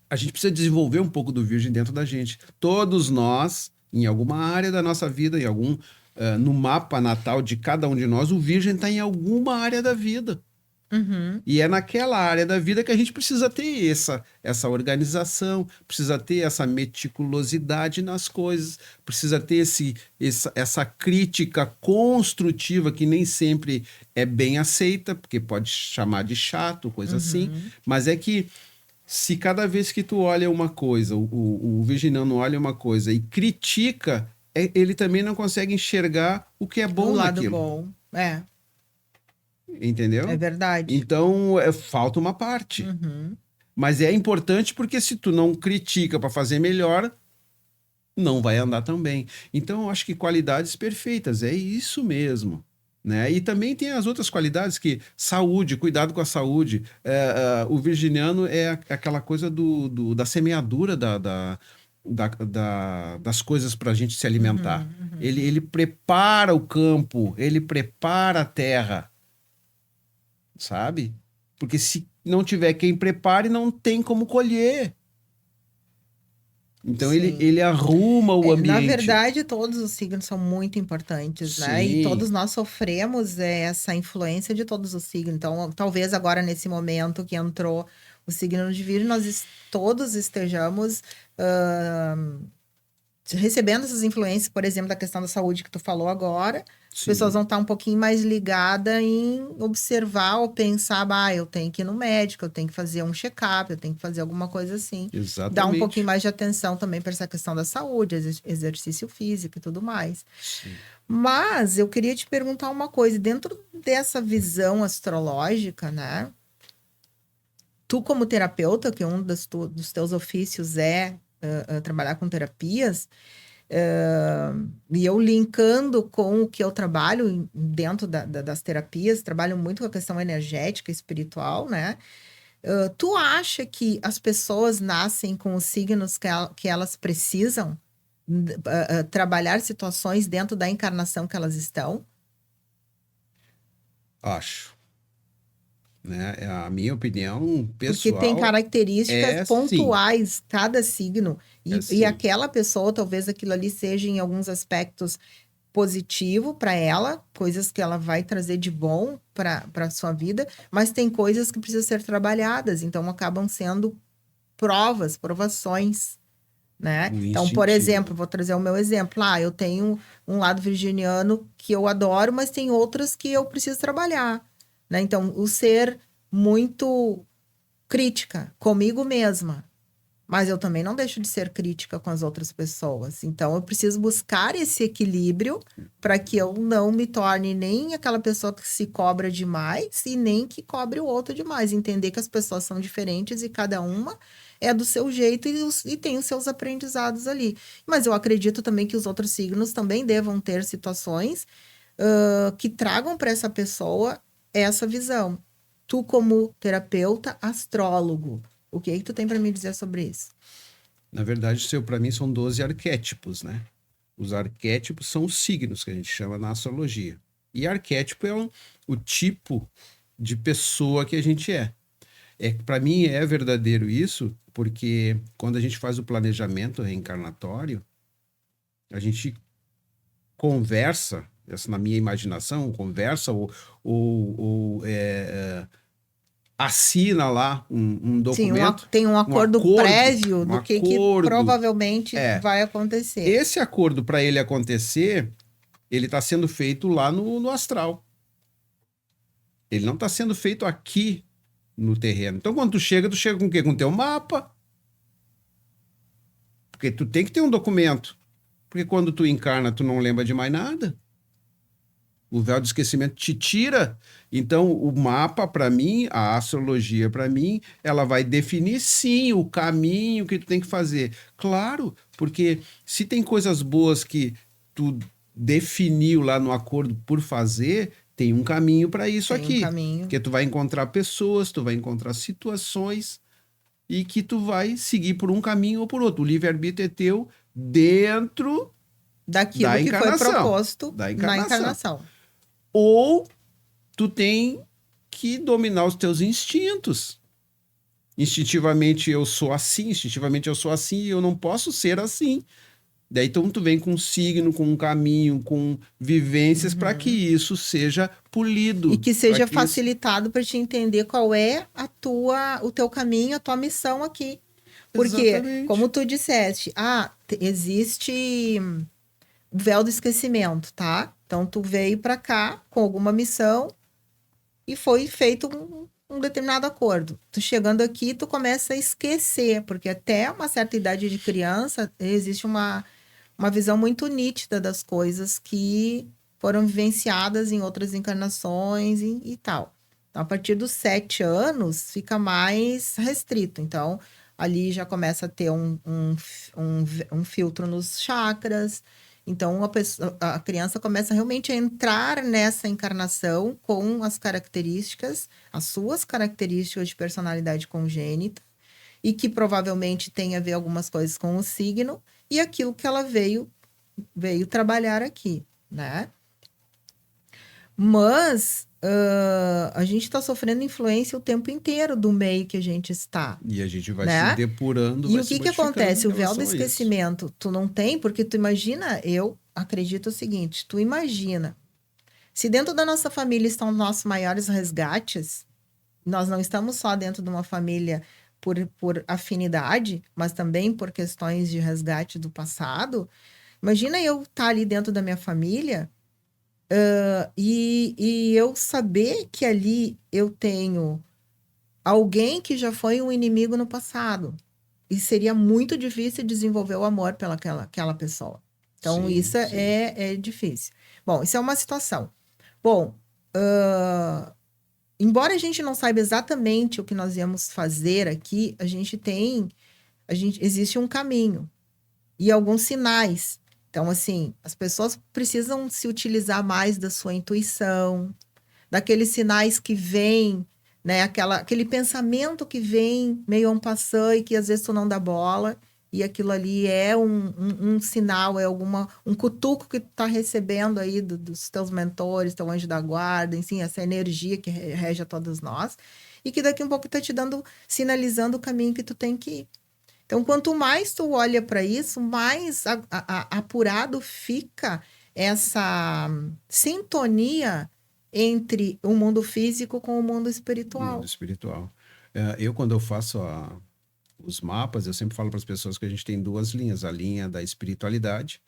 a gente precisa desenvolver um pouco do virgem dentro da gente. Todos nós, em alguma área da nossa vida, no mapa natal de cada um de nós, o virgem está em alguma área da vida. Uhum. E é naquela área da vida que a gente precisa ter essa organização, precisa ter essa meticulosidade nas coisas, precisa ter essa crítica construtiva que nem sempre é bem aceita, porque pode chamar de chato, coisa assim, Uhum. mas é que se cada vez que tu olha uma coisa, o virginiano olha uma coisa e critica, ele também não consegue enxergar o que é O bom lado naquilo. bom. É Entendeu? verdade. Então, falta uma parte. Uhum. Mas é importante porque se tu não critica para fazer melhor, não vai andar tão bem. Então, eu acho que qualidades perfeitas, é isso mesmo. Né? E também tem as outras qualidades que saúde, cuidado com a saúde. O virginiano é aquela coisa da semeadura das coisas para a gente se alimentar. Uhum. Uhum. Ele prepara o campo, ele prepara a terra, sabe? Porque se não tiver quem prepare, não tem como colher. Então Sim. ele arruma o Na ambiente. verdade, todos os signos são muito importantes, né? E todos Sim, nós sofremos essa influência de todos os signos. Então, talvez agora, nesse momento que entrou o signo de Virgem, todos estejamos recebendo essas influências, por exemplo, da questão da saúde que tu falou agora. As pessoas sim, vão estar um pouquinho mais ligadas em observar ou pensar, eu tenho que ir no médico, eu tenho que fazer um check-up, eu tenho que fazer alguma coisa assim. Dar um pouquinho exatamente. mais de atenção também para essa questão da saúde, exercício físico e tudo mais. Sim. Mas eu queria te perguntar uma coisa, dentro dessa visão astrológica, né? Tu, como terapeuta, que um dos teus ofícios é trabalhar com terapias, e eu linkando com o que eu trabalho dentro das terapias, trabalho muito com a questão energética e espiritual, né? Tu acha que as pessoas nascem com os signos que elas precisam trabalhar situações dentro da encarnação que elas estão? Acho. Né? A minha opinião Porque tem pessoal características é sim. pontuais, cada signo, É e sim. aquela pessoa, talvez aquilo ali seja em alguns aspectos positivo para ela, coisas que ela vai trazer de bom para a sua vida, mas tem coisas que precisam ser trabalhadas, então acabam sendo provações, né? O Então, por exemplo, instintivo. vou trazer o meu exemplo. Eu tenho um lado virginiano que eu adoro, mas tem outros que eu preciso trabalhar, né? Então, o ser muito crítica comigo mesma, mas eu também não deixo de ser crítica com as outras pessoas. Então, eu preciso buscar esse equilíbrio para que eu não me torne nem aquela pessoa que se cobra demais e nem que cobre o outro demais. Entender que as pessoas são diferentes e cada uma é do seu jeito e tem os seus aprendizados ali. Mas eu acredito também que os outros signos também devam ter situações que tragam para essa pessoa essa visão. Tu, como terapeuta, astrólogo, o que é que tu tem para me dizer sobre isso? Na verdade, para mim são 12 arquétipos, né? Os arquétipos são os signos que a gente chama na astrologia. E arquétipo é o tipo de pessoa que a gente é. Para mim é verdadeiro isso, porque quando a gente faz o planejamento reencarnatório, a gente conversa, essa na minha imaginação, conversa ou assina lá um Sim, documento, tem um acordo prévio do que acordo. provavelmente vai acontecer. Esse acordo, para ele acontecer, ele está sendo feito lá no astral. Ele não está sendo feito aqui no terreno. Então, quando tu chega com o quê? Com o teu mapa. Porque tu tem que ter um documento. Porque quando tu encarna, tu não lembra de mais nada. O véu de esquecimento te tira. Então, o mapa, para mim, a astrologia, para mim, ela vai definir, sim, o caminho que tu tem que fazer. Claro, porque se tem coisas boas que tu definiu lá no acordo por fazer, tem um caminho para isso aqui. Um caminho. Porque tu vai encontrar pessoas, tu vai encontrar situações e que tu vai seguir por um caminho ou por outro. O livre-arbítrio é teu dentro daquilo da que encarnação, foi proposto na encarnação. Ou tu tem que dominar os teus instintos. Instintivamente eu sou assim e eu não posso ser assim. Daí então tu vem com um signo, com um caminho, com vivências para que isso seja polido. E que seja facilitado para te entender qual é o teu caminho, a tua missão aqui. Porque, exatamente, como tu disseste, existe o véu do esquecimento, tá? Então, tu veio para cá com alguma missão e foi feito um determinado acordo. Tu chegando aqui, tu começa a esquecer, porque até uma certa idade de criança, existe uma visão muito nítida das coisas que foram vivenciadas em outras encarnações e tal. Então, a partir dos 7 anos, fica mais restrito. Então, ali já começa a ter um filtro nos chakras. Então, a criança começa realmente a entrar nessa encarnação com as suas características de personalidade congênita, e que provavelmente tem a ver algumas coisas com o signo e aquilo que ela veio trabalhar aqui, né? Mas a gente está sofrendo influência o tempo inteiro do meio que a gente está. E a gente vai se depurando. E o que acontece? O véu do esquecimento, tu não tem, porque tu imagina, eu acredito o seguinte, tu imagina, se dentro da nossa família estão nossos maiores resgates, nós não estamos só dentro de uma família por afinidade, mas também por questões de resgate do passado. Imagina eu estar ali dentro da minha família e eu saber que ali eu tenho alguém que já foi um inimigo no passado. E seria muito difícil desenvolver o amor pela aquela pessoa. Então, sim, isso é difícil. Bom, isso é uma situação. Bom, embora a gente não saiba exatamente o que nós íamos fazer aqui, existe um caminho e alguns sinais. Então, assim, as pessoas precisam se utilizar mais da sua intuição, daqueles sinais que vêm, né? Aquele pensamento que vem meio en passant e que às vezes tu não dá bola, e aquilo ali é um sinal, é um cutuco que tu tá recebendo aí dos teus mentores, teu anjo da guarda, enfim, essa energia que rege a todos nós, e que daqui a um pouco tá te sinalizando o caminho que tu tem que ir. Então, quanto mais tu olha para isso, mais apurado fica essa sintonia entre o mundo físico com o mundo espiritual. O mundo espiritual. Quando eu faço os mapas, eu sempre falo para as pessoas que a gente tem 2 linhas, a linha da espiritualidade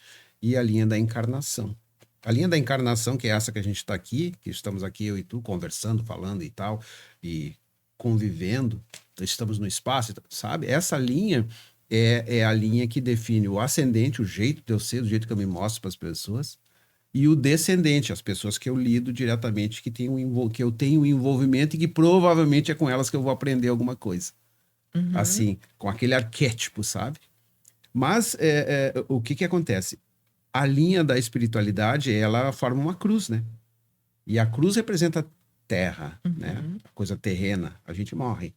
e a linha da encarnação. A linha da encarnação, que é essa que a gente está aqui, que estamos aqui, eu e tu, conversando, falando e tal, e convivendo, estamos no espaço, sabe? Essa linha é a linha que define o ascendente, o jeito de eu ser, o jeito que eu me mostro para as pessoas, e o descendente, as pessoas que eu lido diretamente, que eu tenho envolvimento e que provavelmente é com elas que eu vou aprender alguma coisa. Uhum. Assim, com aquele arquétipo, sabe? Mas o que acontece? A linha da espiritualidade, ela forma uma cruz, né? E a cruz representa terra, né? A coisa terrena. A gente morre.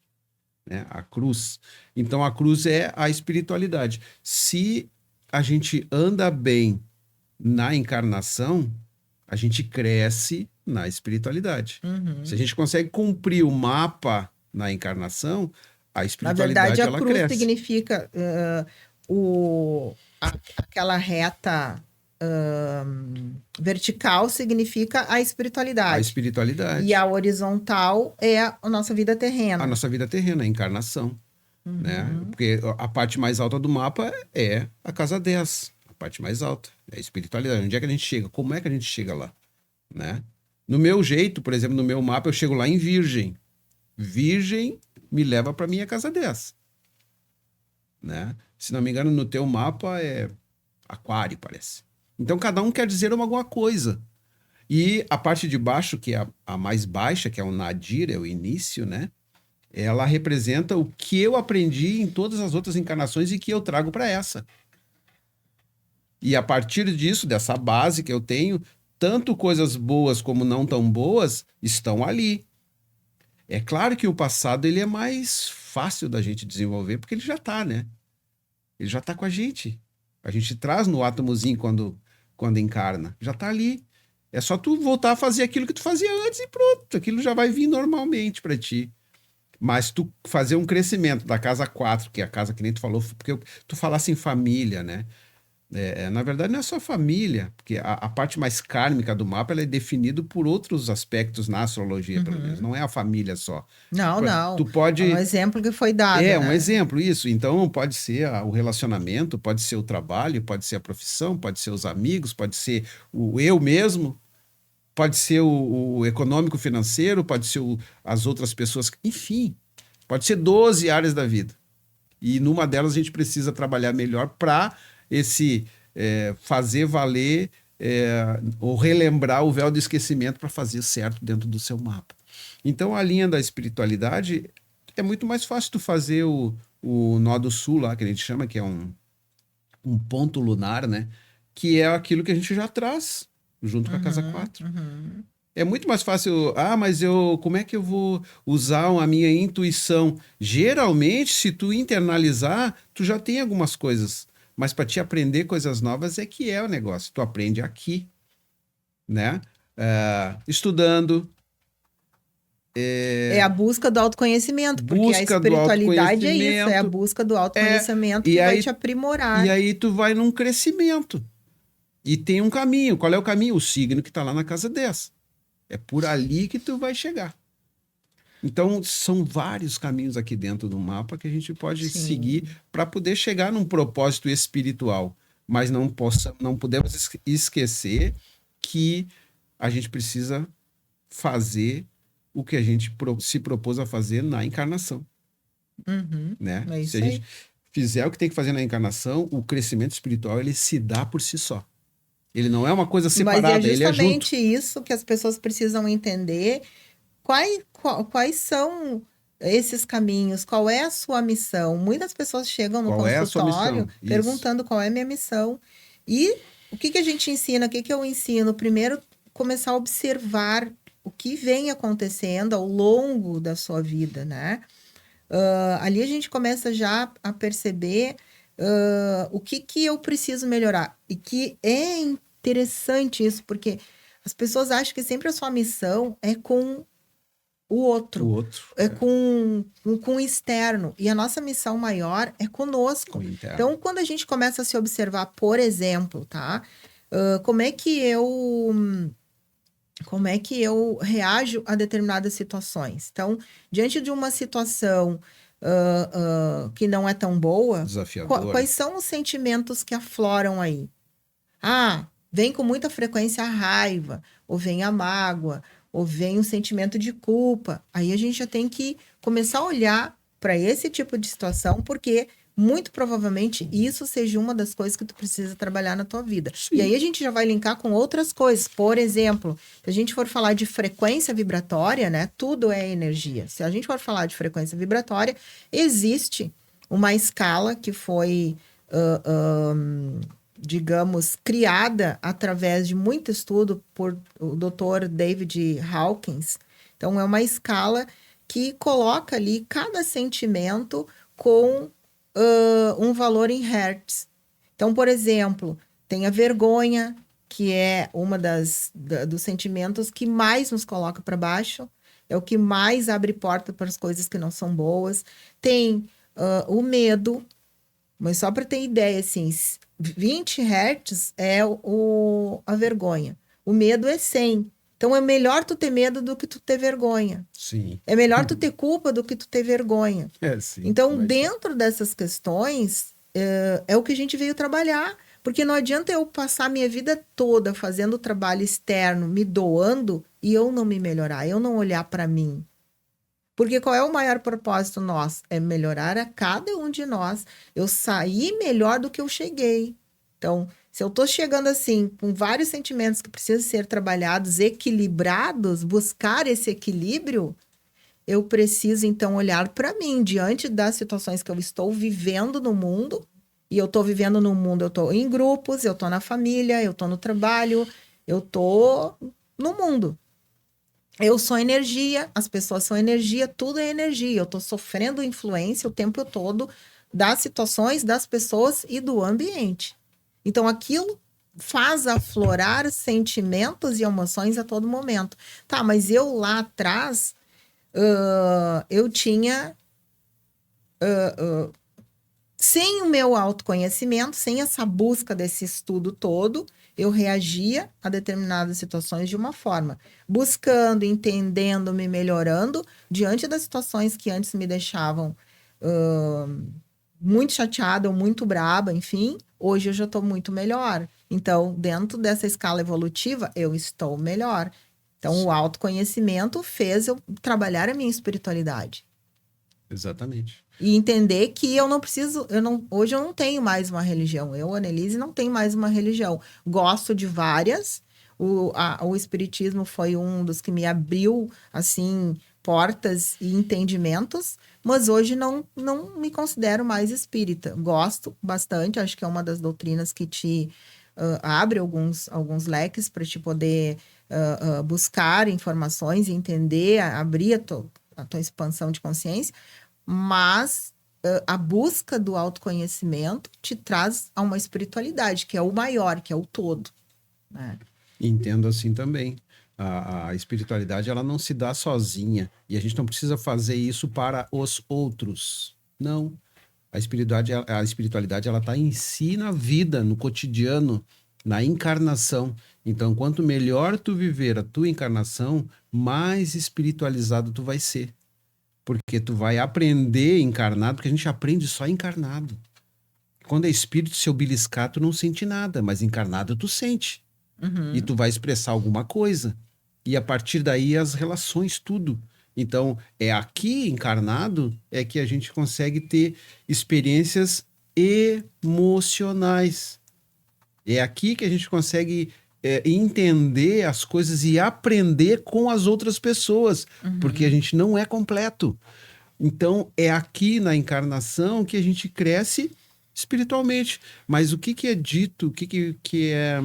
né? A cruz. Então, a cruz é a espiritualidade. Se a gente anda bem na encarnação, a gente cresce na espiritualidade. Uhum. Se a gente consegue cumprir o mapa na encarnação, a Na verdade, espiritualidade a ela cruz cresce. significa aquela reta vertical significa a A espiritualidade. espiritualidade. E a horizontal é a nossa vida terrena. A nossa vida terrena, a encarnação. Né? Porque a parte mais alta do mapa é a casa 10. A parte mais alta. É a espiritualidade. Onde é que a gente chega? Como é que a gente chega lá? Né? No meu jeito, por exemplo, no meu mapa, eu chego lá em Virgem. Virgem me leva para minha casa 10. Né? Se não me engano, no teu mapa é Aquário, parece. Então, cada um quer dizer alguma coisa. E a parte de baixo, que é a mais baixa, que é o Nadir, é o início, né? Ela representa o que eu aprendi em todas as outras encarnações e que eu trago para essa. E a partir disso, dessa base que eu tenho, tanto coisas boas como não tão boas estão ali. É claro que o passado ele é mais fácil da gente desenvolver, porque ele já está, né? Ele já está com a gente. A gente traz no átomozinho quando encarna. Já está ali. É só tu voltar a fazer aquilo que tu fazia antes e pronto. Aquilo já vai vir normalmente para ti. Mas tu fazer um crescimento da casa 4, que é a casa que nem tu falou, porque tu falasse em família, né? Na verdade, não é só família, porque a parte mais kármica do mapa ela é definida por outros aspectos na astrologia, pelo menos. Não é a família só. Não, não. Tu pode... É um exemplo que foi dado. É, né? um exemplo, isso. Então, pode ser o relacionamento, pode ser o trabalho, pode ser a profissão, pode ser os amigos, pode ser o eu mesmo, pode ser o econômico financeiro, pode ser as outras pessoas. Enfim, pode ser 12 áreas da vida. E numa delas a gente precisa trabalhar melhor para fazer valer ou relembrar o véu do esquecimento para fazer certo dentro do seu mapa. Então, a linha da espiritualidade é muito mais fácil tu fazer o nó do sul lá, que a gente chama, que é um ponto lunar, né? Que é aquilo que a gente já traz junto com a casa 4. É muito mais fácil. Mas como é que eu vou usar a minha intuição? Geralmente, se tu internalizar, tu já tem algumas coisas. Mas para te aprender coisas novas é o negócio. Tu aprende aqui, né? Estudando. É a busca do autoconhecimento, porque a Busca do espiritualidade é isso, é a autoconhecimento. busca do autoconhecimento que vai te aprimorar. E aí tu vai num crescimento. E tem um caminho. Qual é o caminho? O signo que está lá na casa 10. É por ali que tu vai chegar. Então, são vários caminhos aqui dentro do mapa que a gente pode seguir para poder chegar num propósito espiritual. Mas não podemos esquecer que a gente precisa fazer o que a gente se propôs a fazer na encarnação. Né? É isso se a gente fizer o que tem que fazer na encarnação, o crescimento espiritual ele se dá por si só. Ele não é uma coisa separada, Mas é ele é junto. justamente isso que as pessoas precisam entender. Quais são esses caminhos? Qual é a sua missão? Muitas pessoas chegam no consultório perguntando qual é a minha missão. E o que a gente ensina? O que eu ensino? Primeiro, começar a observar o que vem acontecendo ao longo da sua vida, né? Ali a gente começa já a perceber o que eu preciso melhorar. E que é interessante isso, porque as pessoas acham que sempre a sua missão é com o outro. É com o externo. E a nossa missão maior é conosco. Então, quando a gente começa a se observar, por exemplo, tá? Como é que eu reajo a determinadas situações? Então, diante de uma situação que não é tão boa, quais são os sentimentos que afloram aí? Vem com muita frequência a raiva, ou vem a mágoa, ou vem um sentimento de culpa. Aí a gente já tem que começar a olhar para esse tipo de situação, porque muito provavelmente isso seja uma das coisas que tu precisa trabalhar na tua vida. Sim. E aí a gente já vai linkar com outras coisas. Por exemplo, se a gente for falar de frequência vibratória, né? Tudo é energia. Se a gente for falar de frequência vibratória, existe uma escala que foi... digamos, criada através de muito estudo por o Dr. David Hawkins. Então, é uma escala que coloca ali cada sentimento com um valor em hertz. Então, por exemplo, tem a vergonha, que é uma dos sentimentos que mais nos coloca para baixo, é o que mais abre porta para as coisas que não são boas. Tem o medo, mas só para ter ideia, assim, 20 hertz é a vergonha. O medo é 100. Então é melhor tu ter medo do que tu ter vergonha. Sim. É melhor tu ter culpa do que tu ter vergonha. Sim. Então, dentro dessas questões, é o que a gente veio trabalhar. Porque não adianta eu passar minha vida toda fazendo trabalho externo, me doando, e eu não me melhorar, eu não olhar para mim. Porque qual é o maior propósito nosso? É melhorar a cada um de nós. Eu sair melhor do que eu cheguei. Então, se eu estou chegando assim, com vários sentimentos que precisam ser trabalhados, equilibrados, buscar esse equilíbrio, eu preciso, então, olhar para mim, diante das situações que eu estou vivendo no mundo. E eu estou vivendo no mundo, eu estou em grupos, eu estou na família, eu estou no trabalho, eu estou no mundo. Eu sou energia, as pessoas são energia, tudo é energia. Eu estou sofrendo influência o tempo todo das situações, das pessoas e do ambiente. Então, aquilo faz aflorar sentimentos e emoções a todo momento. Tá, mas eu lá atrás, eu tinha... sem o meu autoconhecimento, sem essa busca desse estudo todo, eu reagia a determinadas situações de uma forma, buscando, entendendo, me melhorando, diante das situações que antes me deixavam muito chateada ou muito braba, enfim, hoje eu já estou muito melhor. Então, dentro dessa escala evolutiva, eu estou melhor. Então, o autoconhecimento fez eu trabalhar a minha espiritualidade. Exatamente. E entender que eu não preciso, hoje eu não tenho mais uma religião. Eu, Annelise, não tenho mais uma religião. Gosto de várias. O Espiritismo foi um dos que me abriu, assim, portas e entendimentos. Mas hoje não me considero mais espírita. Gosto bastante, acho que é uma das doutrinas que te abre alguns leques para te poder buscar informações e entender, abrir a tua expansão de consciência. Mas a busca do autoconhecimento te traz a uma espiritualidade, que é o maior, que é o todo. Né? Entendo assim também. A espiritualidade, ela não se dá sozinha. E a gente não precisa fazer isso para os outros. Não. A espiritualidade ela está em si, na vida, no cotidiano, na encarnação. Então, quanto melhor tu viver a tua encarnação, mais espiritualizado tu vai ser. Porque tu vai aprender encarnado, porque a gente aprende só encarnado. Quando é espírito, se eu beliscar, tu não sente nada, mas encarnado tu sente. Uhum. E tu vai expressar alguma coisa. E a partir daí as relações, tudo. Então, é aqui encarnado é que a gente consegue ter experiências emocionais. É aqui que a gente consegue entender as coisas e aprender com as outras pessoas, porque a gente não é completo. Então, é aqui na encarnação que a gente cresce espiritualmente. Mas o que é dito, o que é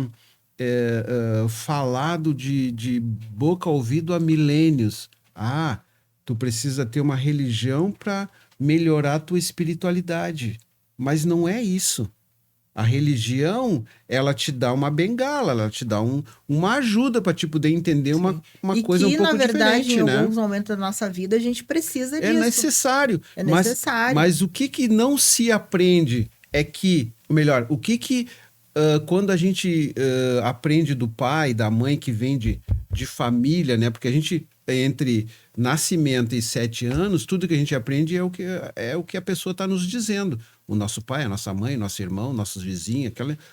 falado de boca a ouvido há milênios? Ah, tu precisa ter uma religião para melhorar a tua espiritualidade. Mas não é isso. A religião, ela te dá uma bengala, ela te dá uma ajuda para te poder entender uma coisa um pouco diferente, né? E que, na verdade, em alguns momentos da nossa vida, a gente precisa disso. É necessário. É necessário. Mas o que não se aprende é que, ou melhor, quando a gente aprende do pai, da mãe que vem de família, né? Porque a gente, entre nascimento e 7 anos, tudo que a gente aprende é o que a pessoa está nos dizendo. O nosso pai, a nossa mãe, nosso irmão, nossos vizinhos,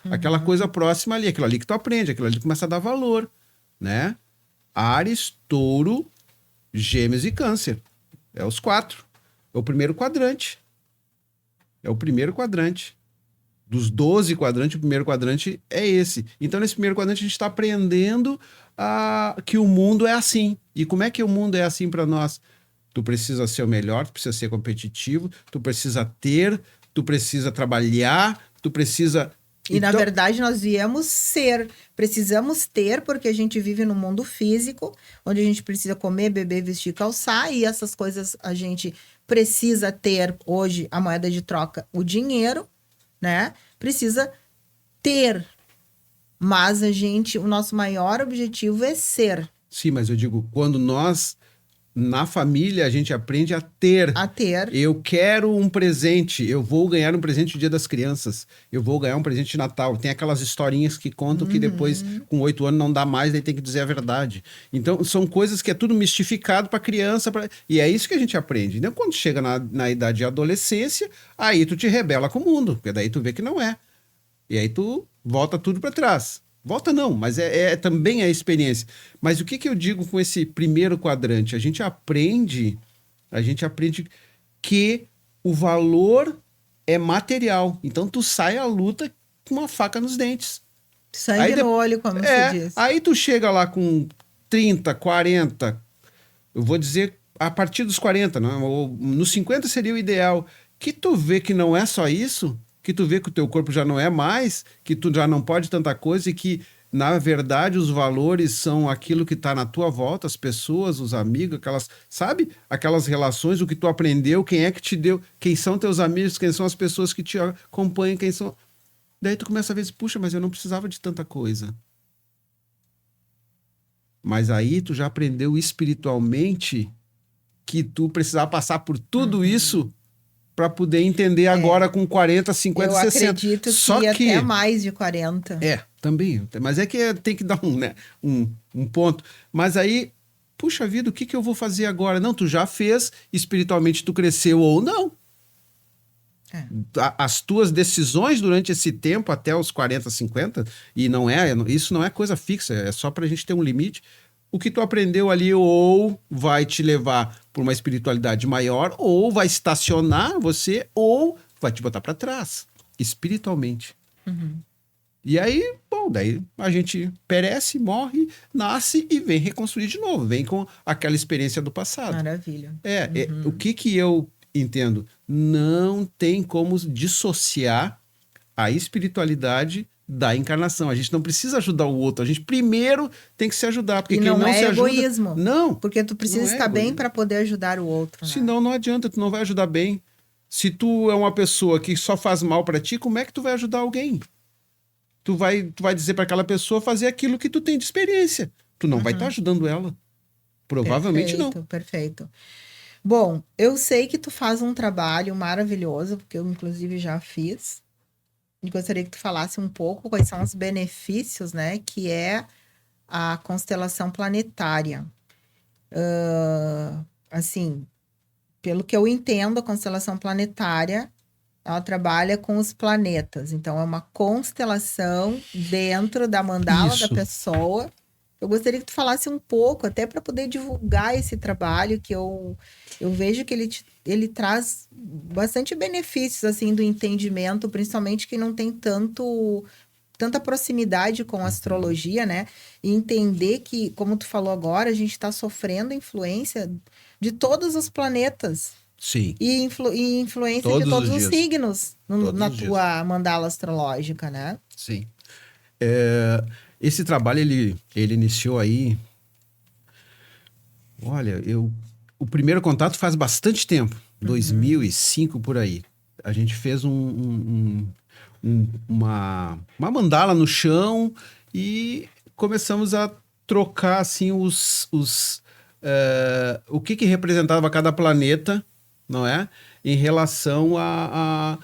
aquela coisa próxima ali, aquilo ali que tu aprende, aquilo ali começa a dar valor, né? Áries, Touro, Gêmeos e Câncer. É os 4. É o primeiro quadrante. Dos 12 quadrantes, o primeiro quadrante é esse. Então, nesse primeiro quadrante, a gente está aprendendo que o mundo é assim. E como é que o mundo é assim para nós? Tu precisa ser o melhor, tu precisa ser competitivo, tu precisa trabalhar, tu precisa E, na Então, verdade, nós viemos ser. Precisamos ter, porque a gente vive no mundo físico, onde a gente precisa comer, beber, vestir, calçar, e essas coisas a gente precisa ter hoje, a moeda de troca, o dinheiro, né? Precisa ter. Mas o nosso maior objetivo é ser. sim, mas eu digo, quando nós, na família, a gente aprende a ter. A ter. Eu quero um presente, eu vou ganhar um presente no Dia das Crianças, eu vou ganhar um presente de Natal. Tem aquelas historinhas que contam que depois, com 8 anos, não dá mais, daí tem que dizer a verdade. Então, são coisas que é tudo mistificado para criança, e é isso que a gente aprende. Então, quando chega na idade de adolescência, aí tu te rebela com o mundo, porque daí tu vê que não é. E aí tu volta tudo para trás. Volta não, mas também a experiência. Mas o que eu digo com esse primeiro quadrante? A gente aprende que o valor é material. Então tu sai à luta com uma faca nos dentes. Sangue no olho, como se diz. Aí tu chega lá com 30, 40, eu vou dizer a partir dos 40, não é? Ou nos 50 seria o ideal. Que tu vê que não é só isso, que tu vê que o teu corpo já não é mais, que tu já não pode tanta coisa e que, na verdade, os valores são aquilo que está na tua volta, as pessoas, os amigos, aquelas, sabe? Aquelas relações, o que tu aprendeu, quem é que te deu, quem são teus amigos, quem são as pessoas que te acompanham, quem são... Daí tu começa a ver, puxa, mas eu não precisava de tanta coisa. Mas aí tu já aprendeu espiritualmente que tu precisava passar por tudo isso para poder entender agora com 40, 50, 60. Eu acredito Só que até mais de 40. Também. Mas é que tem que dar um ponto. Mas aí, puxa vida, o que eu vou fazer agora? Não, tu já fez, espiritualmente tu cresceu ou não. As tuas decisões durante esse tempo, até os 40, 50, e isso não é coisa fixa, é só pra gente ter um limite. O que tu aprendeu ali ou vai te levar por uma espiritualidade maior, ou vai estacionar você, ou vai te botar para trás, espiritualmente. E aí, bom, daí a gente perece, morre, nasce e vem reconstruir de novo, vem com aquela experiência do passado. Maravilha. O que eu entendo? Não tem como dissociar a espiritualidade da encarnação. A gente não precisa ajudar o outro. A gente primeiro tem que se ajudar. Porque e quem não é se egoísmo. ajuda... Não. Porque tu precisa estar bem para poder ajudar o outro. Né? Senão não adianta, tu não vai ajudar bem. Se tu é uma pessoa que só faz mal para ti, como é que tu vai ajudar alguém? Tu vai dizer para aquela pessoa fazer aquilo que tu tem de experiência. Tu não vai estar ajudando ela. Provavelmente não. Perfeito. Bom, eu sei que tu faz um trabalho maravilhoso, porque eu inclusive já fiz. E gostaria que tu falasse um pouco quais são os benefícios, né, que é a constelação planetária. Assim, pelo que eu entendo, a constelação planetária, ela trabalha com os planetas. Então, é uma constelação dentro da mandala da pessoa. Eu gostaria que tu falasse um pouco, até para poder divulgar esse trabalho, que eu vejo que ele traz bastante benefícios, assim, do entendimento, principalmente quem não tem tanta proximidade com a astrologia, né? E entender que, como tu falou agora, a gente está sofrendo influência de todos os planetas. Sim. E influência de todos os signos na tua mandala astrológica, né? Sim. Esse trabalho, ele iniciou aí... Olha, o primeiro contato faz bastante tempo. 2005, por aí. A gente fez uma mandala no chão e começamos a trocar, assim, o que representava cada planeta, não é? Em relação a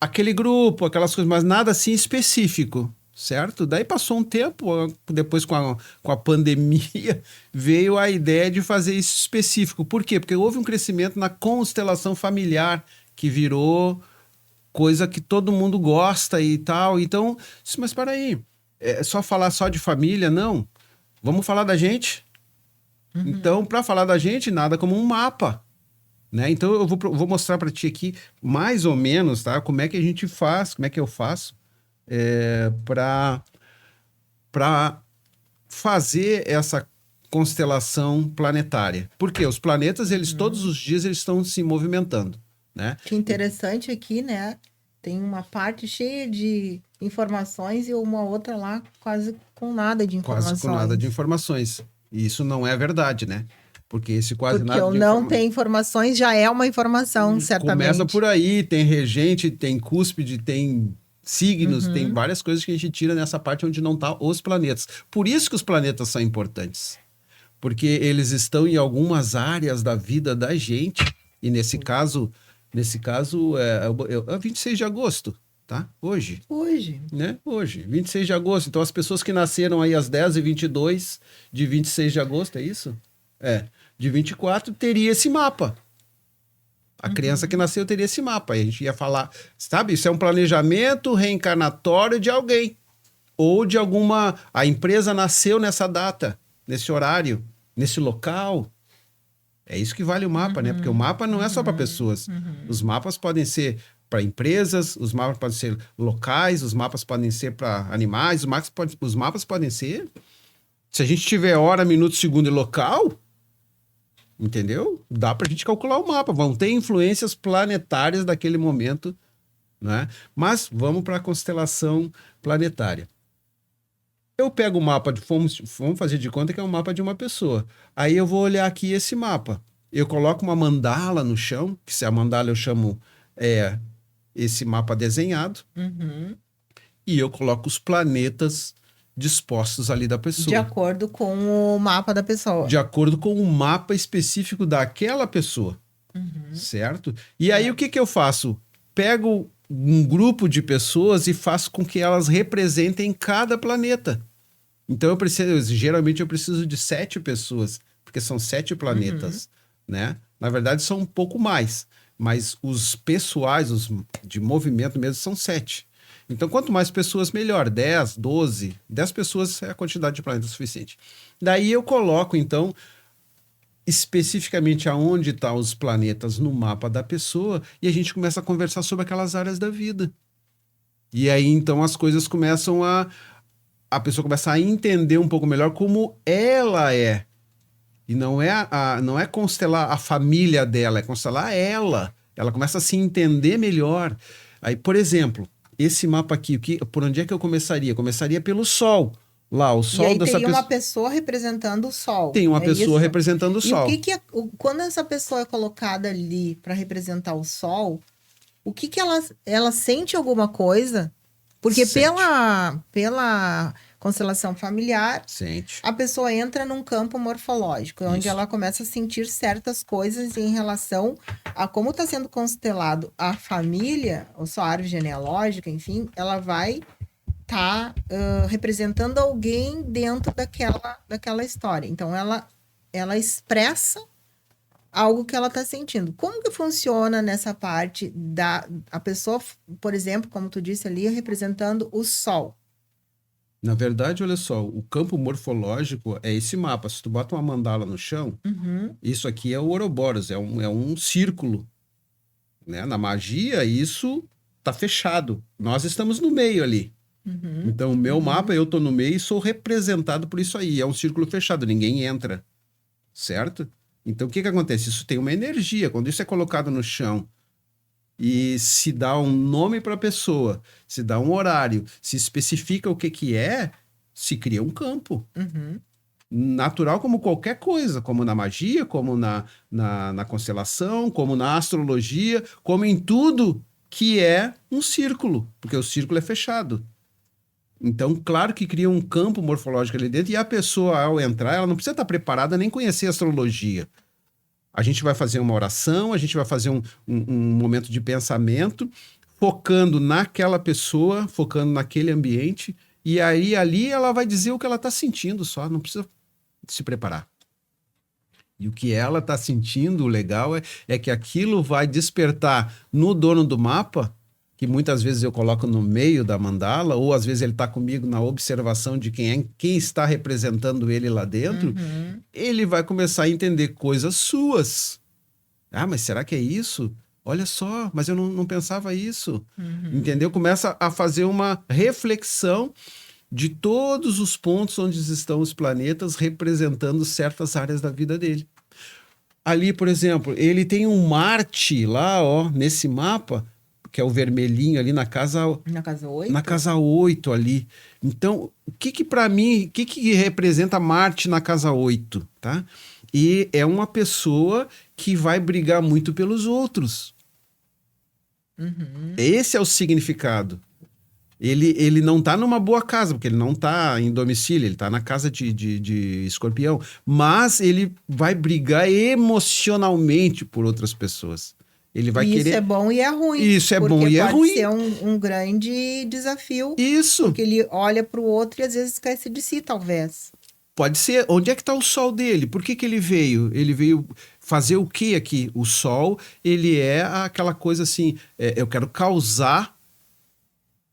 aquele grupo, aquelas coisas, mas nada assim específico. Certo? Daí passou um tempo, depois com a pandemia, veio a ideia de fazer isso específico. Por quê? Porque houve um crescimento na constelação familiar, que virou coisa que todo mundo gosta e tal. Então, mas espera aí, é só falar só de família? Não. Vamos falar da gente? Então, para falar da gente, nada como um mapa. Né? Então, eu vou mostrar para ti aqui, mais ou menos, tá? Como é que a gente faz, como é que eu faço para fazer essa constelação planetária. Porque os planetas, eles todos os dias eles estão se movimentando, né? Que interessante aqui, né? tem uma parte cheia de informações e uma outra lá quase com nada de informações. Quase com nada de informações. E isso não é verdade, né? Porque esse quase Porque nada eu de não tenho informações já é uma informação, certamente. começa por aí, tem regente, tem cúspide, tem signos, tem várias coisas que a gente tira nessa parte onde não tá os planetas. Por isso que os planetas são importantes. Porque eles estão em algumas áreas da vida da gente, e nesse caso é 26 de agosto, tá? Hoje, né? Hoje, 26 de agosto. Então, as pessoas que nasceram aí às 10h22 de 26 de agosto, é isso? De 24, teria esse mapa. A criança que nasceu teria esse mapa. Aí a gente ia falar, sabe? Isso é um planejamento reencarnatório de alguém. Ou de alguma... A empresa nasceu nessa data, nesse horário, nesse local. É isso que vale o mapa, né? Porque o mapa não é só para pessoas. Os mapas podem ser para empresas, os mapas podem ser locais, os mapas podem ser para animais, os mapas podem ser... Se a gente tiver hora, minuto, segundo e local, entendeu? Dá para a gente calcular o mapa. Vão ter influências planetárias daquele momento, né? Mas vamos para a constelação planetária. Eu pego o mapa, vamos fazer de conta que é um mapa de uma pessoa. Aí eu vou olhar aqui esse mapa. Eu coloco uma mandala no chão, que se a mandala eu chamo esse mapa desenhado, e eu coloco os planetas dispostos ali da pessoa. De acordo com o mapa da pessoa. De acordo com o mapa específico daquela pessoa. Certo? E aí o que eu faço? Pego um grupo de pessoas e faço com que elas representem cada planeta. Então geralmente eu preciso de 7 pessoas, porque são 7 planetas, né? Na verdade são um pouco mais, mas os pessoais, os de movimento mesmo, são 7. Então quanto mais pessoas, melhor. 10, 12, 10 pessoas é a quantidade de planetas suficiente. Daí eu coloco, então, especificamente aonde estão os planetas no mapa da pessoa e a gente começa a conversar sobre aquelas áreas da vida. E aí, então, as coisas começam a pessoa começa a entender um pouco melhor como ela é. E não é constelar a família dela, é constelar ela. Ela começa a se entender melhor. Aí, por exemplo, esse mapa aqui, por onde é que eu começaria? Começaria pelo Sol. Lá, o Sol e aí dessa tem uma pessoa representando o Sol. Tem uma pessoa isso? representando o E Sol. quando essa pessoa é colocada ali para representar o Sol, o que ela sente alguma coisa? Porque pela constelação familiar, Sente. a pessoa entra num campo morfológico, onde ela começa a sentir certas coisas em relação a como está sendo constelado a família, ou sua árvore genealógica, enfim, ela vai estar representando alguém dentro daquela história. Então, ela expressa algo que ela está sentindo. Como que funciona nessa parte a pessoa, por exemplo, como tu disse ali, representando o Sol? Na verdade, olha só, o campo morfológico é esse mapa. Se tu bota uma mandala no chão, isso aqui é o Ouroboros, é um círculo. Né? Na magia, isso tá fechado. Nós estamos no meio ali. Então, o meu mapa, eu tô no meio e sou representado por isso aí. É um círculo fechado, ninguém entra. Certo? Então, o que acontece? Isso tem uma energia. Quando isso é colocado no chão e se dá um nome para a pessoa, se dá um horário, se especifica o que é, se cria um campo. Natural como qualquer coisa, como na magia, como na constelação, como na astrologia, como em tudo que é um círculo, porque o círculo é fechado. Então, claro que cria um campo morfológico ali dentro e a pessoa, ao entrar, ela não precisa estar preparada nem conhecer astrologia. A gente vai fazer uma oração, a gente vai fazer um momento de pensamento, focando naquela pessoa, focando naquele ambiente, e aí ali ela vai dizer o que ela está sentindo só, não precisa se preparar. E o que ela está sentindo, o legal é que aquilo vai despertar no dono do mapa, que muitas vezes eu coloco no meio da mandala, ou às vezes ele está comigo na observação de quem está representando ele lá dentro, ele vai começar a entender coisas suas. Ah, mas será que é isso? Olha só, mas eu não pensava isso. Entendeu? Começa a fazer uma reflexão de todos os pontos onde estão os planetas representando certas áreas da vida dele. Ali, por exemplo, ele tem um Marte lá, ó, nesse mapa, que é o vermelhinho ali na casa... Na casa 8? Na casa 8 ali. Então, o que para mim, o que representa Marte na casa 8, tá? E é uma pessoa que vai brigar muito pelos outros. Uhum. Esse é o significado. Ele não tá numa boa casa, porque ele não tá em domicílio, ele tá na casa de escorpião, mas ele vai brigar emocionalmente por outras pessoas. Ele vai E querer... isso é bom e é ruim. Isso é bom e é ruim. Porque pode ser um grande desafio. Isso. Porque ele olha para o outro e às vezes esquece de si, talvez. Pode ser. Onde é que está o sol dele? Por que ele veio? Ele veio fazer o que aqui? O sol, ele é aquela coisa assim, eu quero causar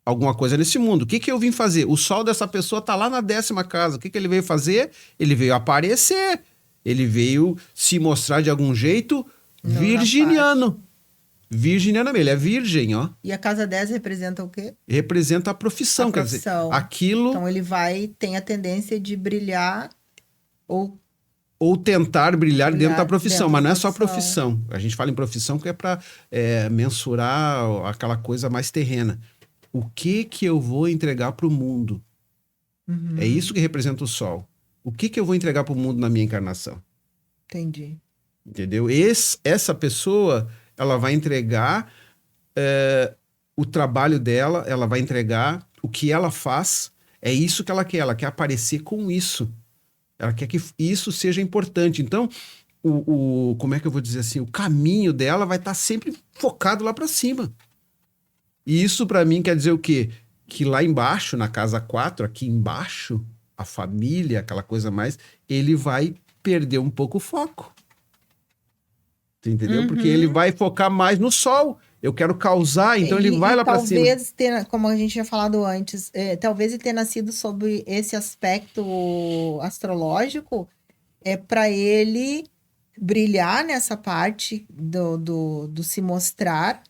alguma coisa nesse mundo. O que eu vim fazer? O sol dessa pessoa está lá na 10ª casa. O que ele veio fazer? Ele veio aparecer. Ele veio se mostrar de algum jeito virginiano. Virginiano, ele é virgem, ó. E a casa 10 representa o quê? Representa a profissão, quer dizer, aquilo... Então ele tem a tendência de brilhar ou tentar brilhar dentro da profissão, mas não é só profissão. A gente fala em profissão que é para mensurar aquela coisa mais terrena. O que eu vou entregar para o mundo? Uhum. É isso que representa o sol. O que eu vou entregar para o mundo na minha encarnação? Entendi. Entendeu? Essa pessoa... ela vai entregar o trabalho dela, ela vai entregar o que ela faz, é isso que ela quer aparecer com isso. Ela quer que isso seja importante. Então, como é que eu vou dizer assim, o caminho dela vai estar sempre focado lá para cima. E isso para mim quer dizer o quê? Que lá embaixo, na casa 4, aqui embaixo, a família, aquela coisa mais, ele vai perder um pouco o foco. Tu entendeu? Uhum. Porque ele vai focar mais no sol. Eu quero causar, então ele vai lá para cima. Talvez, como a gente tinha falado antes, talvez ele tenha nascido sob esse aspecto astrológico, para ele brilhar nessa parte do se mostrar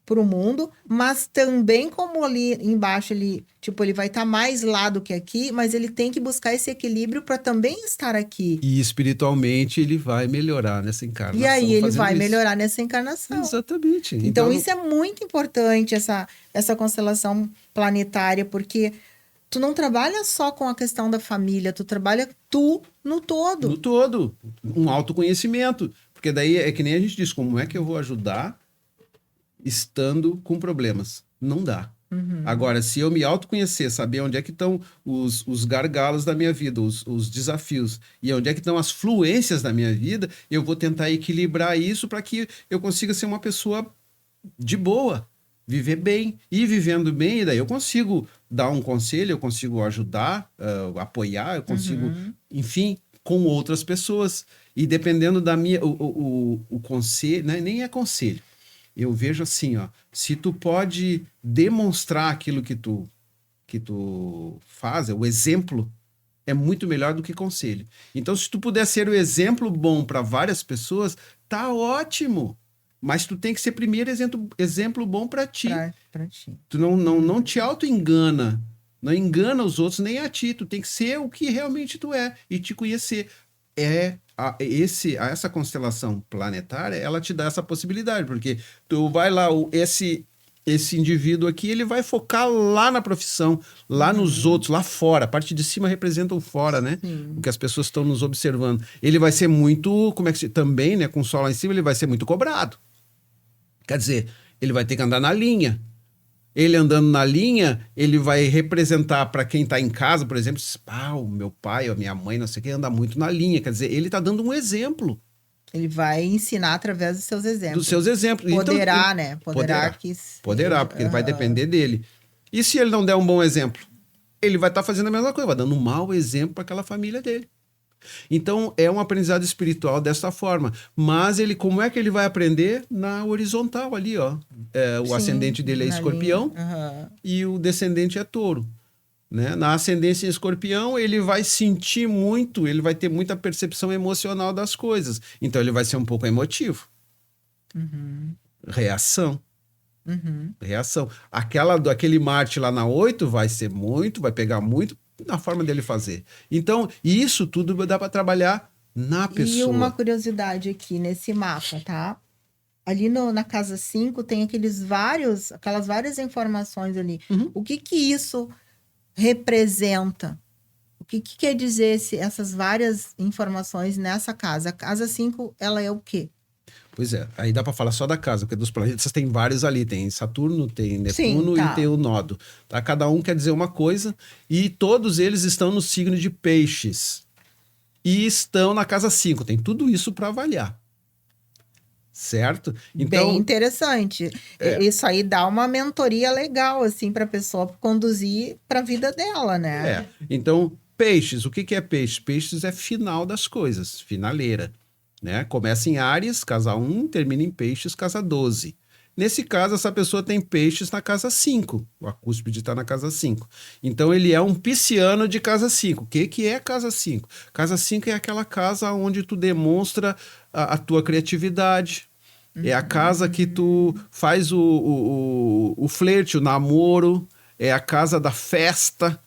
para o mundo, mas também como ali embaixo ele vai estar mais lá do que aqui, mas ele tem que buscar esse equilíbrio para também estar aqui. E espiritualmente ele vai melhorar nessa encarnação. E aí ele vai melhorar nessa encarnação. Exatamente. Então isso é muito importante, essa constelação planetária, porque tu não trabalha só com a questão da família, tu trabalha no todo. No todo. Um autoconhecimento. Porque daí é que nem a gente diz, como é que eu vou ajudar estando com problemas? Não dá. Uhum. Agora, se eu me autoconhecer, saber onde é que estão os gargalos da minha vida, os desafios, e onde é que estão as fluências da minha vida, eu vou tentar equilibrar isso para que eu consiga ser uma pessoa de boa, viver bem. E vivendo bem, daí eu consigo dar um conselho, eu consigo ajudar, apoiar, eu consigo, enfim, com outras pessoas. E dependendo da minha... O conselho, né? Nem é conselho. Eu vejo assim, ó, se tu pode demonstrar aquilo que tu faz, o exemplo é muito melhor do que conselho. Então, se tu puder ser o exemplo bom para várias pessoas, tá ótimo. Mas tu tem que ser primeiro exemplo bom para ti. Pra ti. Tu não te auto-engana. Não engana os outros nem a ti. Tu tem que ser o que realmente tu é e te conhecer. Essa constelação planetária, ela te dá essa possibilidade, porque tu vai lá, esse indivíduo aqui, ele vai focar lá na profissão, lá nos outros, lá fora. A parte de cima representa o fora, né? Sim. Porque as pessoas estão nos observando. Ele vai ser muito, também, né, com o sol lá em cima, ele vai ser muito cobrado. Quer dizer, ele vai ter que andar na linha. Ele andando na linha, ele vai representar para quem está em casa, por exemplo, o meu pai ou a minha mãe, não sei o que, anda muito na linha. Quer dizer, ele está dando um exemplo. Ele vai ensinar através dos seus exemplos. Dos seus exemplos. Poderá, então, né? Poderá, porque ele vai depender dele. E se ele não der um bom exemplo? Ele vai estar fazendo a mesma coisa, vai dando um mau exemplo para aquela família dele. Então, é um aprendizado espiritual dessa forma. Mas como é que ele vai aprender? Na horizontal ali, ó. O ascendente dele é escorpião e o descendente é touro. Né? Na ascendência em escorpião, ele vai sentir muito, ele vai ter muita percepção emocional das coisas. Então, ele vai ser um pouco emotivo. Reação. Reação. Aquele Marte lá na 8 vai pegar muito na forma dele fazer. Então, isso tudo dá para trabalhar na pessoa. E uma curiosidade aqui nesse mapa, tá? ali na casa 5 tem aquelas várias informações ali. Uhum. O que isso representa? O que quer dizer essas várias informações nessa casa? A casa 5, ela é o quê? Pois é, aí dá para falar só da casa, porque dos planetas tem vários ali, tem Saturno, tem Sim, Netuno e tá. tem o Nodo. Tá? Cada um quer dizer uma coisa e todos eles estão no signo de Peixes e estão na casa 5. Tem tudo isso para avaliar, certo? Bem Então, interessante. Isso aí dá uma mentoria legal, assim, para a pessoa conduzir para a vida dela, né? então Peixes, o que que é Peixes? Peixes é final das coisas, finaleira. Né? Começa em Áries, casa 1, termina em Peixes, casa 12. Nesse caso, essa pessoa tem Peixes na casa 5. A cúspide está na casa 5. Então, ele é um pisciano de casa 5. O que é casa 5? Casa 5 é aquela casa onde tu demonstra a tua criatividade. É a casa que tu faz o flerte, o namoro. É a casa da festa.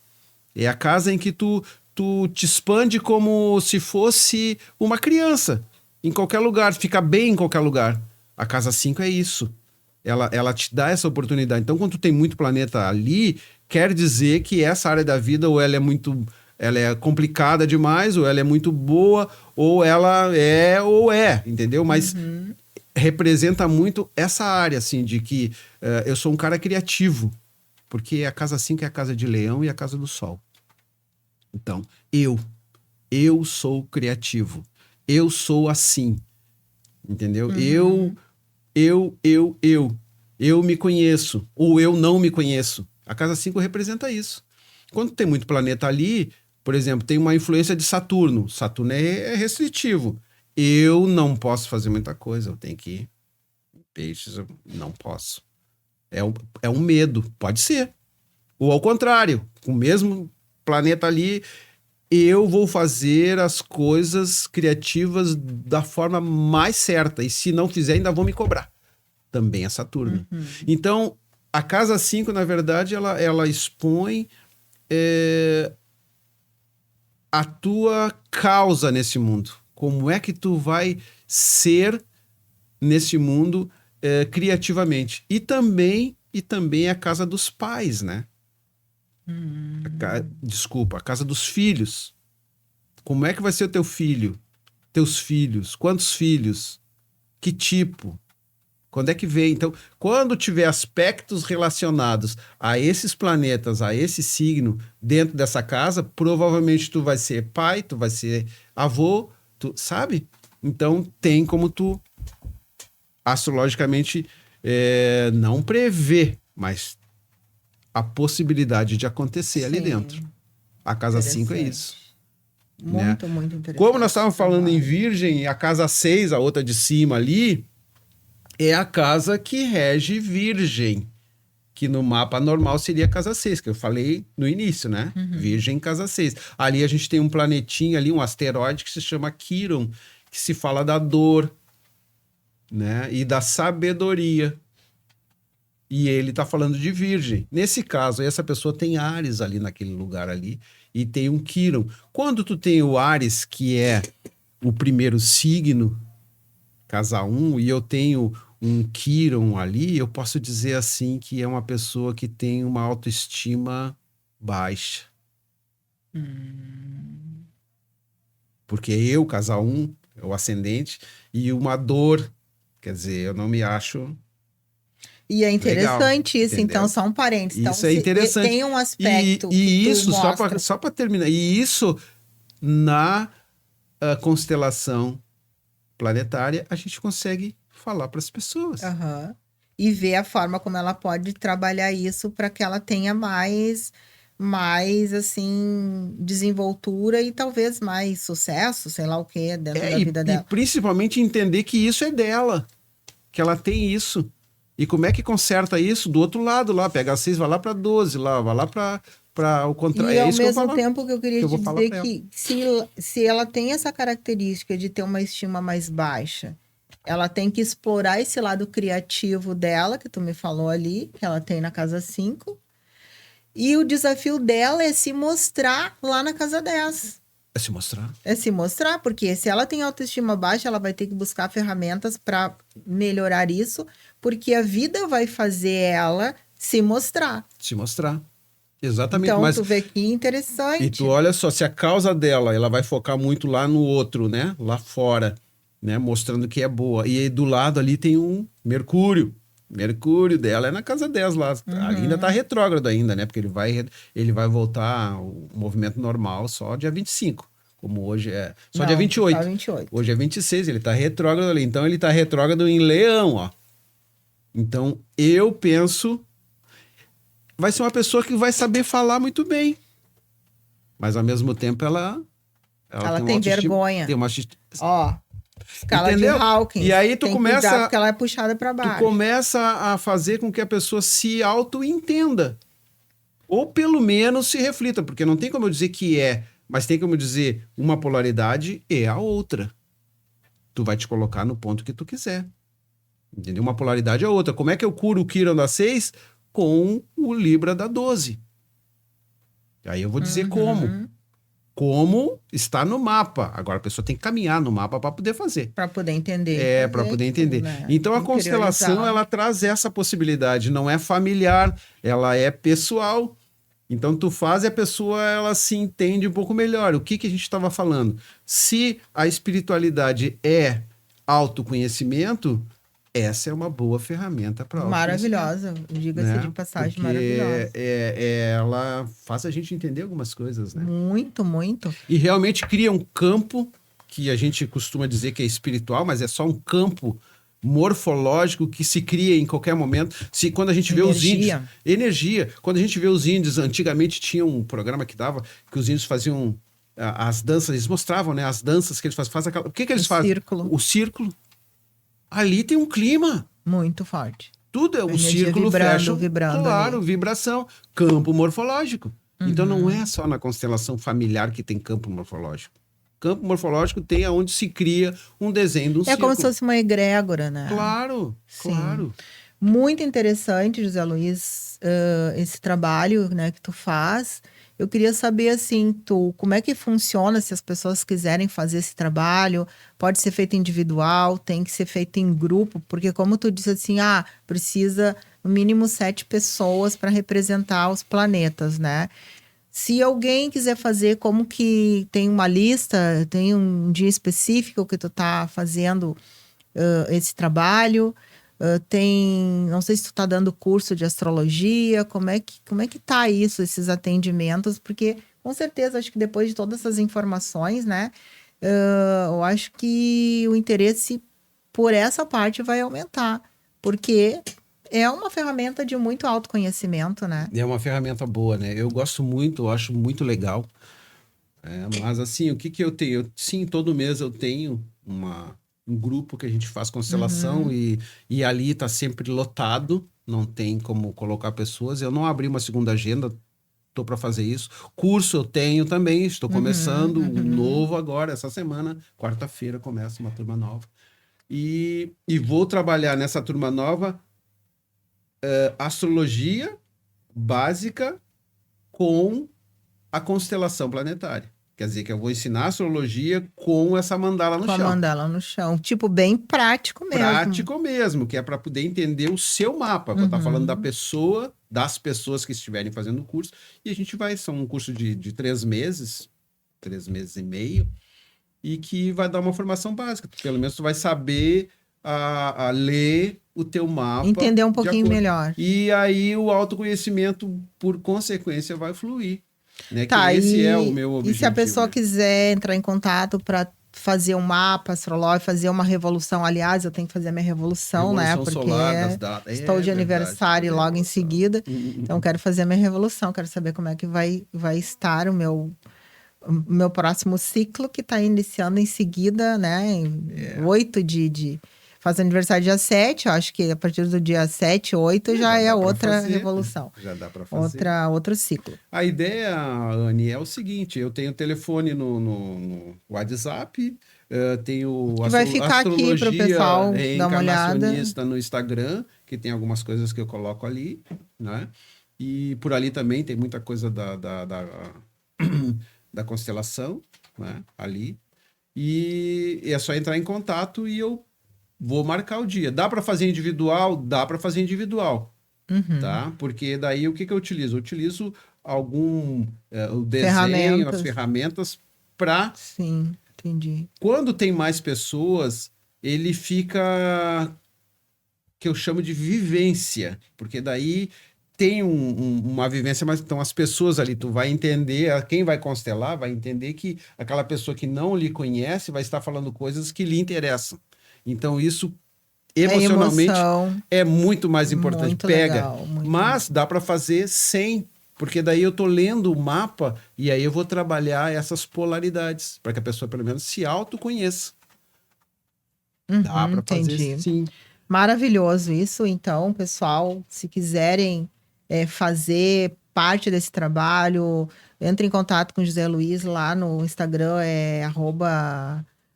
É a casa em que tu te expande como se fosse uma criança. Em qualquer lugar, fica bem em qualquer lugar. A casa 5 é isso. Ela te dá essa oportunidade. Então, quando tu tem muito planeta ali, quer dizer que essa área da vida, ou ela é complicada demais, ou ela é muito boa, ou entendeu? Mas representa muito essa área, assim, de que eu sou um cara criativo. Porque a casa 5 é a casa de Leão e a casa do Sol. Então, eu sou criativo. Eu sou assim. Entendeu? Eu me conheço. Ou eu não me conheço. A casa 5 representa isso. Quando tem muito planeta ali, por exemplo, tem uma influência de Saturno. Saturno é restritivo. Eu não posso fazer muita coisa. Eu tenho que ir. Peixes, eu não posso. É um medo. Pode ser. Ou ao contrário, com o mesmo planeta ali, eu vou fazer as coisas criativas da forma mais certa. E se não fizer, ainda vão me cobrar. Também é Saturno. Então, a casa 5, na verdade, ela expõe a tua causa nesse mundo. Como é que tu vai ser nesse mundo criativamente. E também é a casa dos pais, né? Desculpa, a casa dos filhos. Como é que vai ser o teu filho? Teus filhos? Quantos filhos? Que tipo? Quando é que vem? Então, quando tiver aspectos relacionados a esses planetas, a esse signo dentro dessa casa, provavelmente tu vai ser pai, tu vai ser avô, tu sabe? Então, tem como tu astrologicamente não prever, mas a possibilidade de acontecer ali dentro. A casa 5 é isso. Muito, Né? muito interessante. Como nós estávamos falando em Virgem, a casa 6, a outra de cima ali, é a casa que rege Virgem, que no mapa normal seria a casa 6, que eu falei no início, né? Virgem, casa 6. Ali a gente tem um planetinho ali, um asteroide que se chama Quiron, que se fala da dor, né? E da sabedoria. E ele está falando de Virgem. Nesse caso, essa pessoa tem Áries ali naquele lugar ali e tem um Quiron. Quando tu tem o Áries, que é o primeiro signo, casa 1, e eu tenho um Quiron ali, eu posso dizer assim que é uma pessoa que tem uma autoestima baixa. Porque eu, casa 1, é o ascendente, e uma dor, quer dizer, eu não me acho... E é interessante legal, isso, entendeu? então, só um parênteses. Então, Isso é interessante. tem um aspecto e que isso, tu mostra... só para terminar, e isso na constelação planetária a gente consegue falar para as pessoas. E ver a forma como ela pode trabalhar isso para que ela tenha mais assim, desenvoltura e talvez mais sucesso, sei lá o que, dentro da vida dela. E principalmente entender que isso é dela, que ela tem isso. E como é que conserta isso? Do outro lado lá, pega a 6, vai lá para 12, lá, vai lá para o contrário. E É ao isso que mesmo tempo que eu queria te dizer ela. que se ela tem essa característica de ter uma estima mais baixa, ela tem que explorar esse lado criativo dela, que tu me falou ali, que ela tem na casa 5. E o desafio dela é se mostrar lá na casa 10. É se mostrar. É se mostrar, porque se ela tem autoestima baixa, ela vai ter que buscar ferramentas para melhorar isso, porque a vida vai fazer ela se mostrar. Se mostrar. Exatamente. Então, Mas tu vê que e interessante. tu olha só, se a causa dela, ela vai focar muito lá no outro, né? Lá fora, né? Mostrando que é boa. E aí, do lado ali tem um Mercúrio. Mercúrio dela é na casa 10 lá. Ainda tá retrógrado ainda, né? Porque ele vai voltar ao movimento normal só dia 25. Como hoje é. Só dia Não, 28. só 28. Hoje é 26, ele tá retrógrado ali. Então ele tá retrógrado em Leão, ó. Então eu penso. Vai ser uma pessoa que vai saber falar muito bem. Mas ao mesmo tempo ela Ela uma tem autoestima- vergonha. Tem uma Ó, escala Entendeu? de Hawkins. E aí tu tem que começa- cuidar porque ela é puxada para tu baixo. começa a fazer com que a pessoa se auto-entenda. Ou pelo menos se reflita, porque não tem como eu dizer que é, mas tem como eu dizer uma polaridade é a outra. Tu vai te colocar no ponto que tu quiser. Entendeu? Uma polaridade é a outra. Como é que eu curo o Quirón da 6? Com o Libra da 12. Aí eu vou dizer como. Como está no mapa. Agora a pessoa tem que caminhar no mapa para poder fazer. Para poder entender. Para poder entender. Né? Então a Interiorizar. constelação ela traz essa possibilidade, não é familiar, ela é pessoal. Então tu faz e a pessoa ela se entende um pouco melhor. O que a gente estava falando? Se a espiritualidade é autoconhecimento, essa é uma boa ferramenta para Maravilhosa. Diga-se né? de passagem, Porque maravilhosa. ela faz a gente entender algumas coisas, né? Muito, muito. E realmente cria um campo que a gente costuma dizer que é espiritual, mas é só um campo morfológico que se cria em qualquer momento. Quando a gente vê os índios... Energia. Quando a gente vê os índios, antigamente tinha um programa que dava, que os índios faziam as danças, eles mostravam, né? As danças que eles fazem. O que eles fazem? Círculo. O círculo. Ali tem um clima. Muito forte. Tudo é o Energia círculo vibrando, fecha. Claro, ali. vibração. Campo morfológico. Então não é só na constelação familiar que tem campo morfológico. Campo morfológico tem aonde se cria um desenho de um círculo. É como se fosse uma egrégora, né? Claro, Sim. claro. Muito interessante, José Luiz, esse trabalho, né, que tu faz. Eu queria saber, assim, como é que funciona se as pessoas quiserem fazer esse trabalho? Pode ser feito individual, tem que ser feito em grupo, porque como tu disse assim, precisa no mínimo 7 pessoas para representar os planetas, né? Se alguém quiser fazer, como que tem uma lista, tem um dia específico que tu tá fazendo esse trabalho? Não sei se tu tá dando curso de astrologia, como é que tá isso, esses atendimentos, porque com certeza, acho que depois de todas essas informações, né, eu acho que o interesse por essa parte vai aumentar, porque é uma ferramenta de muito autoconhecimento, né? É uma ferramenta boa, né? Eu gosto muito, eu acho muito legal. Mas assim, o que eu tenho? Sim, todo mês eu tenho um grupo que a gente faz constelação e ali está sempre lotado, não tem como colocar pessoas. Eu não abri uma segunda agenda, estou para fazer isso. Curso eu tenho também, estou começando um novo agora, essa semana, quarta-feira começa uma turma nova. E vou trabalhar nessa turma nova astrologia básica com a constelação planetária. Quer dizer que eu vou ensinar astrologia com essa mandala no chão. Com a mandala no chão. Tipo, bem prático mesmo. Prático mesmo, que é para poder entender o seu mapa. Eu estou falando da pessoa, das pessoas que estiverem fazendo o curso. E a gente são um curso de 3 meses, 3 meses e meio, e que vai dar uma formação básica. Pelo menos tu vai saber a ler o teu mapa. Entender um pouquinho melhor. E aí o autoconhecimento, por consequência, vai fluir. Né? Tá, que esse é o meu objetivo. E se a pessoa quiser entrar em contato para fazer um mapa astrológico, fazer uma revolução, aliás, eu tenho que fazer a minha revolução, né? Porque solar, das estou de aniversário logo em seguida. Então, quero fazer a minha revolução, quero saber como é que vai estar o meu próximo ciclo, que está iniciando em seguida, né? 8 faz aniversário dia 7, eu acho que a partir do dia 7, 8 já é outra revolução. Já dá para fazer. Outro ciclo. A ideia, Anne, é o seguinte, eu tenho telefone no WhatsApp, tenho vai ficar aqui para o pessoal dar uma olhada. No Instagram, que tem algumas coisas que eu coloco ali, né? E por ali também tem muita coisa da constelação, né, ali, e é só entrar em contato e eu vou marcar o dia. Dá para fazer individual? Dá para fazer individual, tá? Porque daí o que eu utilizo? Eu utilizo o desenho, as ferramentas para... Sim, entendi. Quando tem mais pessoas, ele fica, que eu chamo de vivência, porque daí tem uma vivência, mas então as pessoas ali, tu vai entender, quem vai constelar vai entender que aquela pessoa que não lhe conhece vai estar falando coisas que lhe interessam. Então isso emocionalmente é muito mais importante. Muito Pega, legal, mas dá para fazer sem, porque daí eu tô lendo o mapa e aí eu vou trabalhar essas polaridades para que a pessoa pelo menos se autoconheça. Dá para fazer sim. Maravilhoso isso. Então, pessoal, se quiserem fazer parte desse trabalho, entre em contato com o José Luiz lá no Instagram,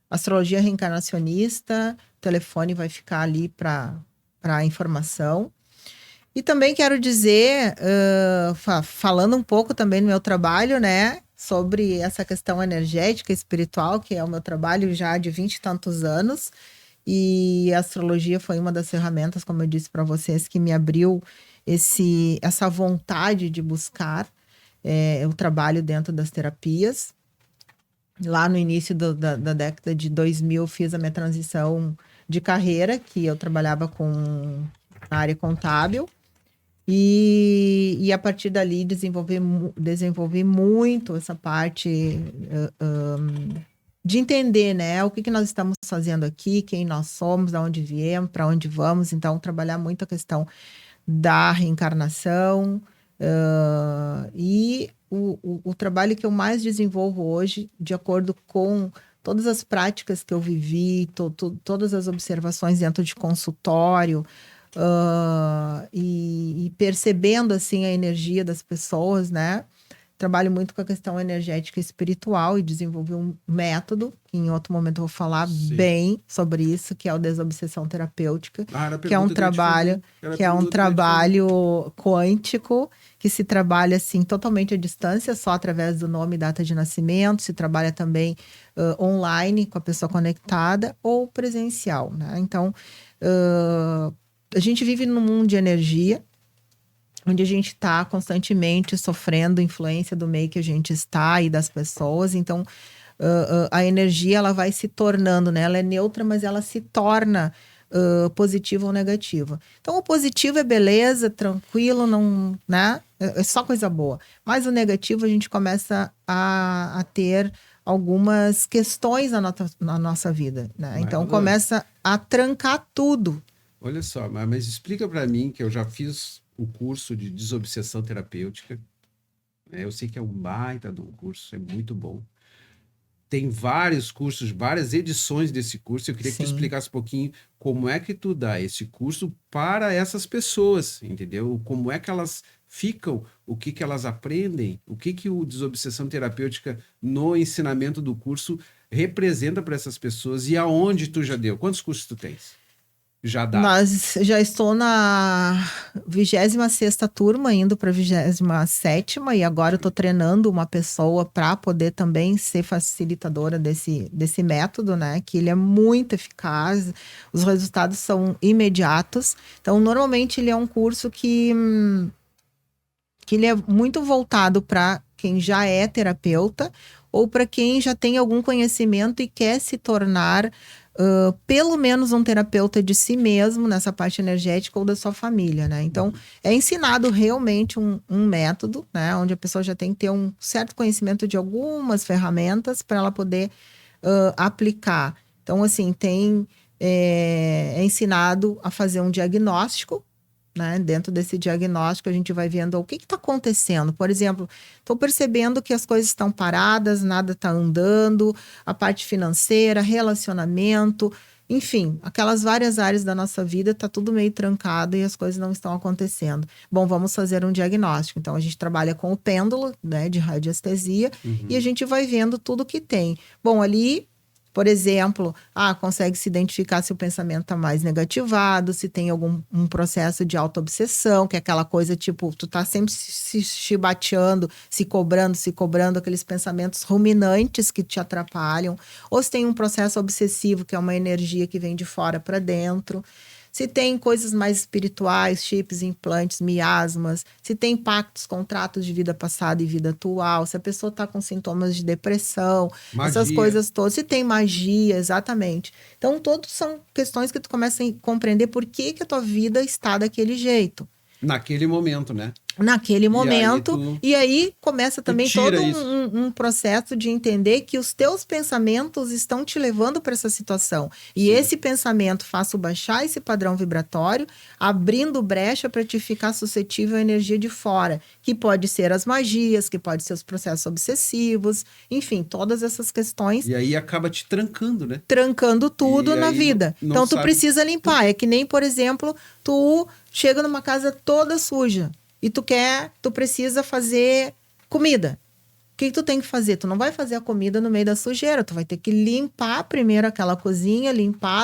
@astrologia reencarnacionista. O telefone vai ficar ali para informação. E também quero dizer, falando um pouco também no meu trabalho, né, sobre essa questão energética e espiritual, que é o meu trabalho já de 20 e tantos anos. E a astrologia foi uma das ferramentas, como eu disse para vocês, que me abriu essa vontade de buscar o trabalho dentro das terapias. Lá no início da década de 2000, fiz a minha transição de carreira, que eu trabalhava na área contábil. E a partir dali desenvolvi muito essa parte de entender, né, o que nós estamos fazendo aqui, quem nós somos, de onde viemos, para onde vamos. Então, trabalhar muito a questão da reencarnação. E o trabalho que eu mais desenvolvo hoje, de acordo com todas as práticas que eu vivi, todas as observações dentro de consultório, e percebendo assim a energia das pessoas, né? Trabalho muito com a questão energética e espiritual e desenvolvi um método, que em outro momento eu vou falar bem sobre isso, que é o desobsessão terapêutica, que é um trabalho quântico, que se trabalha assim totalmente à distância, só através do nome e data de nascimento, se trabalha também online com a pessoa conectada ou presencial, né? Então, a gente vive num mundo de energia, onde a gente está constantemente sofrendo influência do meio que a gente está e das pessoas. Então, a energia ela vai se tornando, né? Ela é neutra, mas ela se torna positiva ou negativa. Então, o positivo é beleza, tranquilo, não, né? É só coisa boa. Mas o negativo, a gente começa a ter algumas questões na nossa vida, né? Então, começa a trancar tudo. Olha só, mas explica para mim, que eu já fiz o curso de desobsessão terapêutica. Eu sei que é um baita de um curso, é muito bom. Tem vários cursos, várias edições desse curso. Eu queria que tu explicasse um pouquinho como é que tu dá esse curso para essas pessoas, entendeu? Como é que elas ficam, o que que elas aprendem, o que o desobsessão terapêutica no ensinamento do curso representa para essas pessoas e aonde tu já deu. Quantos cursos tu tens? Já estou na 26ª turma, indo para a 27ª, e agora eu estou treinando uma pessoa para poder também ser facilitadora desse método, né? Que ele é muito eficaz, os resultados são imediatos. Então, normalmente ele é um curso que ele é muito voltado para quem já é terapeuta ou para quem já tem algum conhecimento e quer se tornar pelo menos um terapeuta de si mesmo nessa parte energética ou da sua família, né? Então, é ensinado realmente um método, né? Onde a pessoa já tem que ter um certo conhecimento de algumas ferramentas para ela poder aplicar. Então, assim, é ensinado a fazer um diagnóstico, né? Dentro desse diagnóstico, a gente vai vendo o que está acontecendo. Por exemplo, estou percebendo que as coisas estão paradas, nada está andando, a parte financeira, relacionamento, enfim, aquelas várias áreas da nossa vida está tudo meio trancado e as coisas não estão acontecendo. Bom, vamos fazer um diagnóstico. Então, a gente trabalha com o pêndulo, né, de radiestesia, e a gente vai vendo tudo que tem. Bom, ali, Por exemplo, consegue se identificar se o pensamento está mais negativado, se tem algum um processo de autoobsessão, que é aquela coisa tipo, tu tá sempre se chibateando, se cobrando, aqueles pensamentos ruminantes que te atrapalham. Ou se tem um processo obsessivo, que é uma energia que vem de fora para dentro. Se tem coisas mais espirituais, chips, implantes, miasmas, se tem pactos, contratos de vida passada e vida atual, se a pessoa está com sintomas de depressão, essas coisas todas, se tem magia, exatamente. Então, todos são questões que tu começa a compreender por que a tua vida está daquele jeito. Naquele momento, né? Naquele momento, e aí começa também todo um processo de entender que os teus pensamentos estão te levando para essa situação. E Sim. esse pensamento faz baixar esse padrão vibratório, abrindo brecha para te ficar suscetível à energia de fora, que pode ser as magias, que pode ser os processos obsessivos, enfim, todas essas questões. E aí acaba te trancando, né? Trancando tudo na vida. Não então, tu precisa limpar. É que nem, por exemplo, tu chega numa casa toda suja. E tu precisa fazer comida. O que tu tem que fazer? Tu não vai fazer a comida no meio da sujeira. Tu vai ter que limpar primeiro aquela cozinha,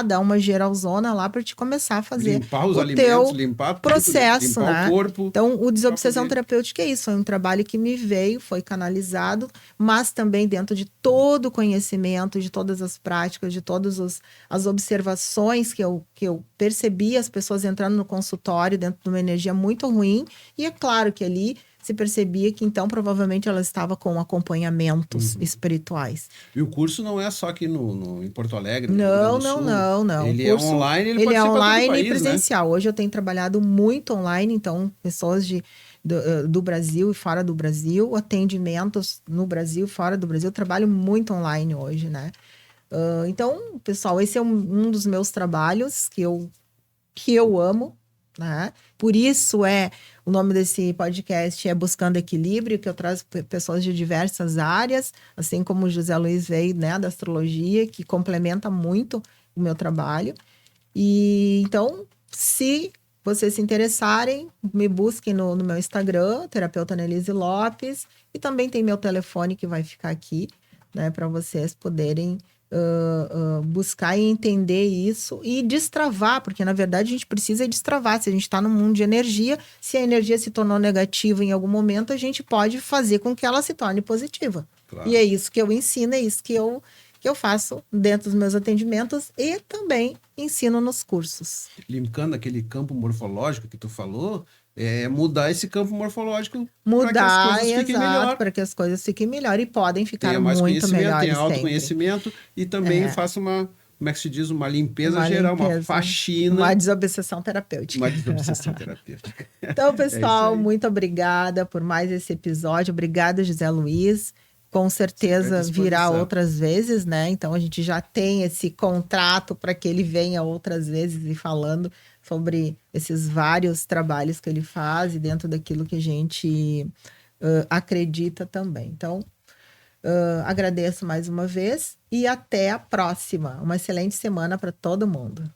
dar uma geralzona lá para te começar a fazer limpar os alimentos, limpar processo, tudo, limpar né? o corpo. Então, o Desobsessão Terapêutica é isso. Foi um trabalho que me veio, foi canalizado, mas também dentro de todo o conhecimento, de todas as práticas, de todas as observações que eu percebi as pessoas entrando no consultório dentro de uma energia muito ruim. E é claro que ali se percebia que, então, provavelmente ela estava com acompanhamentos espirituais. E o curso não é só aqui em Porto Alegre? Não. Ele é online, ele pode ser online país, e presencial. Né? Hoje eu tenho trabalhado muito online, então, pessoas do Brasil e fora do Brasil, atendimentos no Brasil e fora do Brasil, eu trabalho muito online hoje, né? Então, pessoal, esse é um dos meus trabalhos que eu amo, né? Por isso o nome desse podcast é Buscando Equilíbrio, que eu trago pessoas de diversas áreas, assim como o José Luiz veio, né, da astrologia, que complementa muito o meu trabalho. E então, se vocês se interessarem, me busquem no meu Instagram, terapeuta Annelise Lopes, e também tem meu telefone que vai ficar aqui, né, para vocês poderem buscar e entender isso e destravar, porque na verdade a gente precisa destravar. Se a gente está num mundo de energia, se a energia se tornou negativa em algum momento, a gente pode fazer com que ela se torne positiva. Claro. E é isso que eu ensino, é isso que eu faço dentro dos meus atendimentos e também ensino nos cursos. Limpando aquele campo morfológico que tu falou, mudar esse campo morfológico para que as coisas fiquem melhor. Para que as coisas fiquem melhor e podem ficar muito melhores. Tenha autoconhecimento e também faça uma, como é que se diz, uma limpeza geral, uma faxina. Uma desobsessão terapêutica. Então, pessoal, muito obrigada por mais esse episódio. Obrigada, José Luiz. Com certeza virá outras vezes, né? Então, a gente já tem esse contrato para que ele venha outras vezes e falando sobre esses vários trabalhos que ele faz e dentro daquilo que a gente acredita também. Então, agradeço mais uma vez e até a próxima. Uma excelente semana para todo mundo.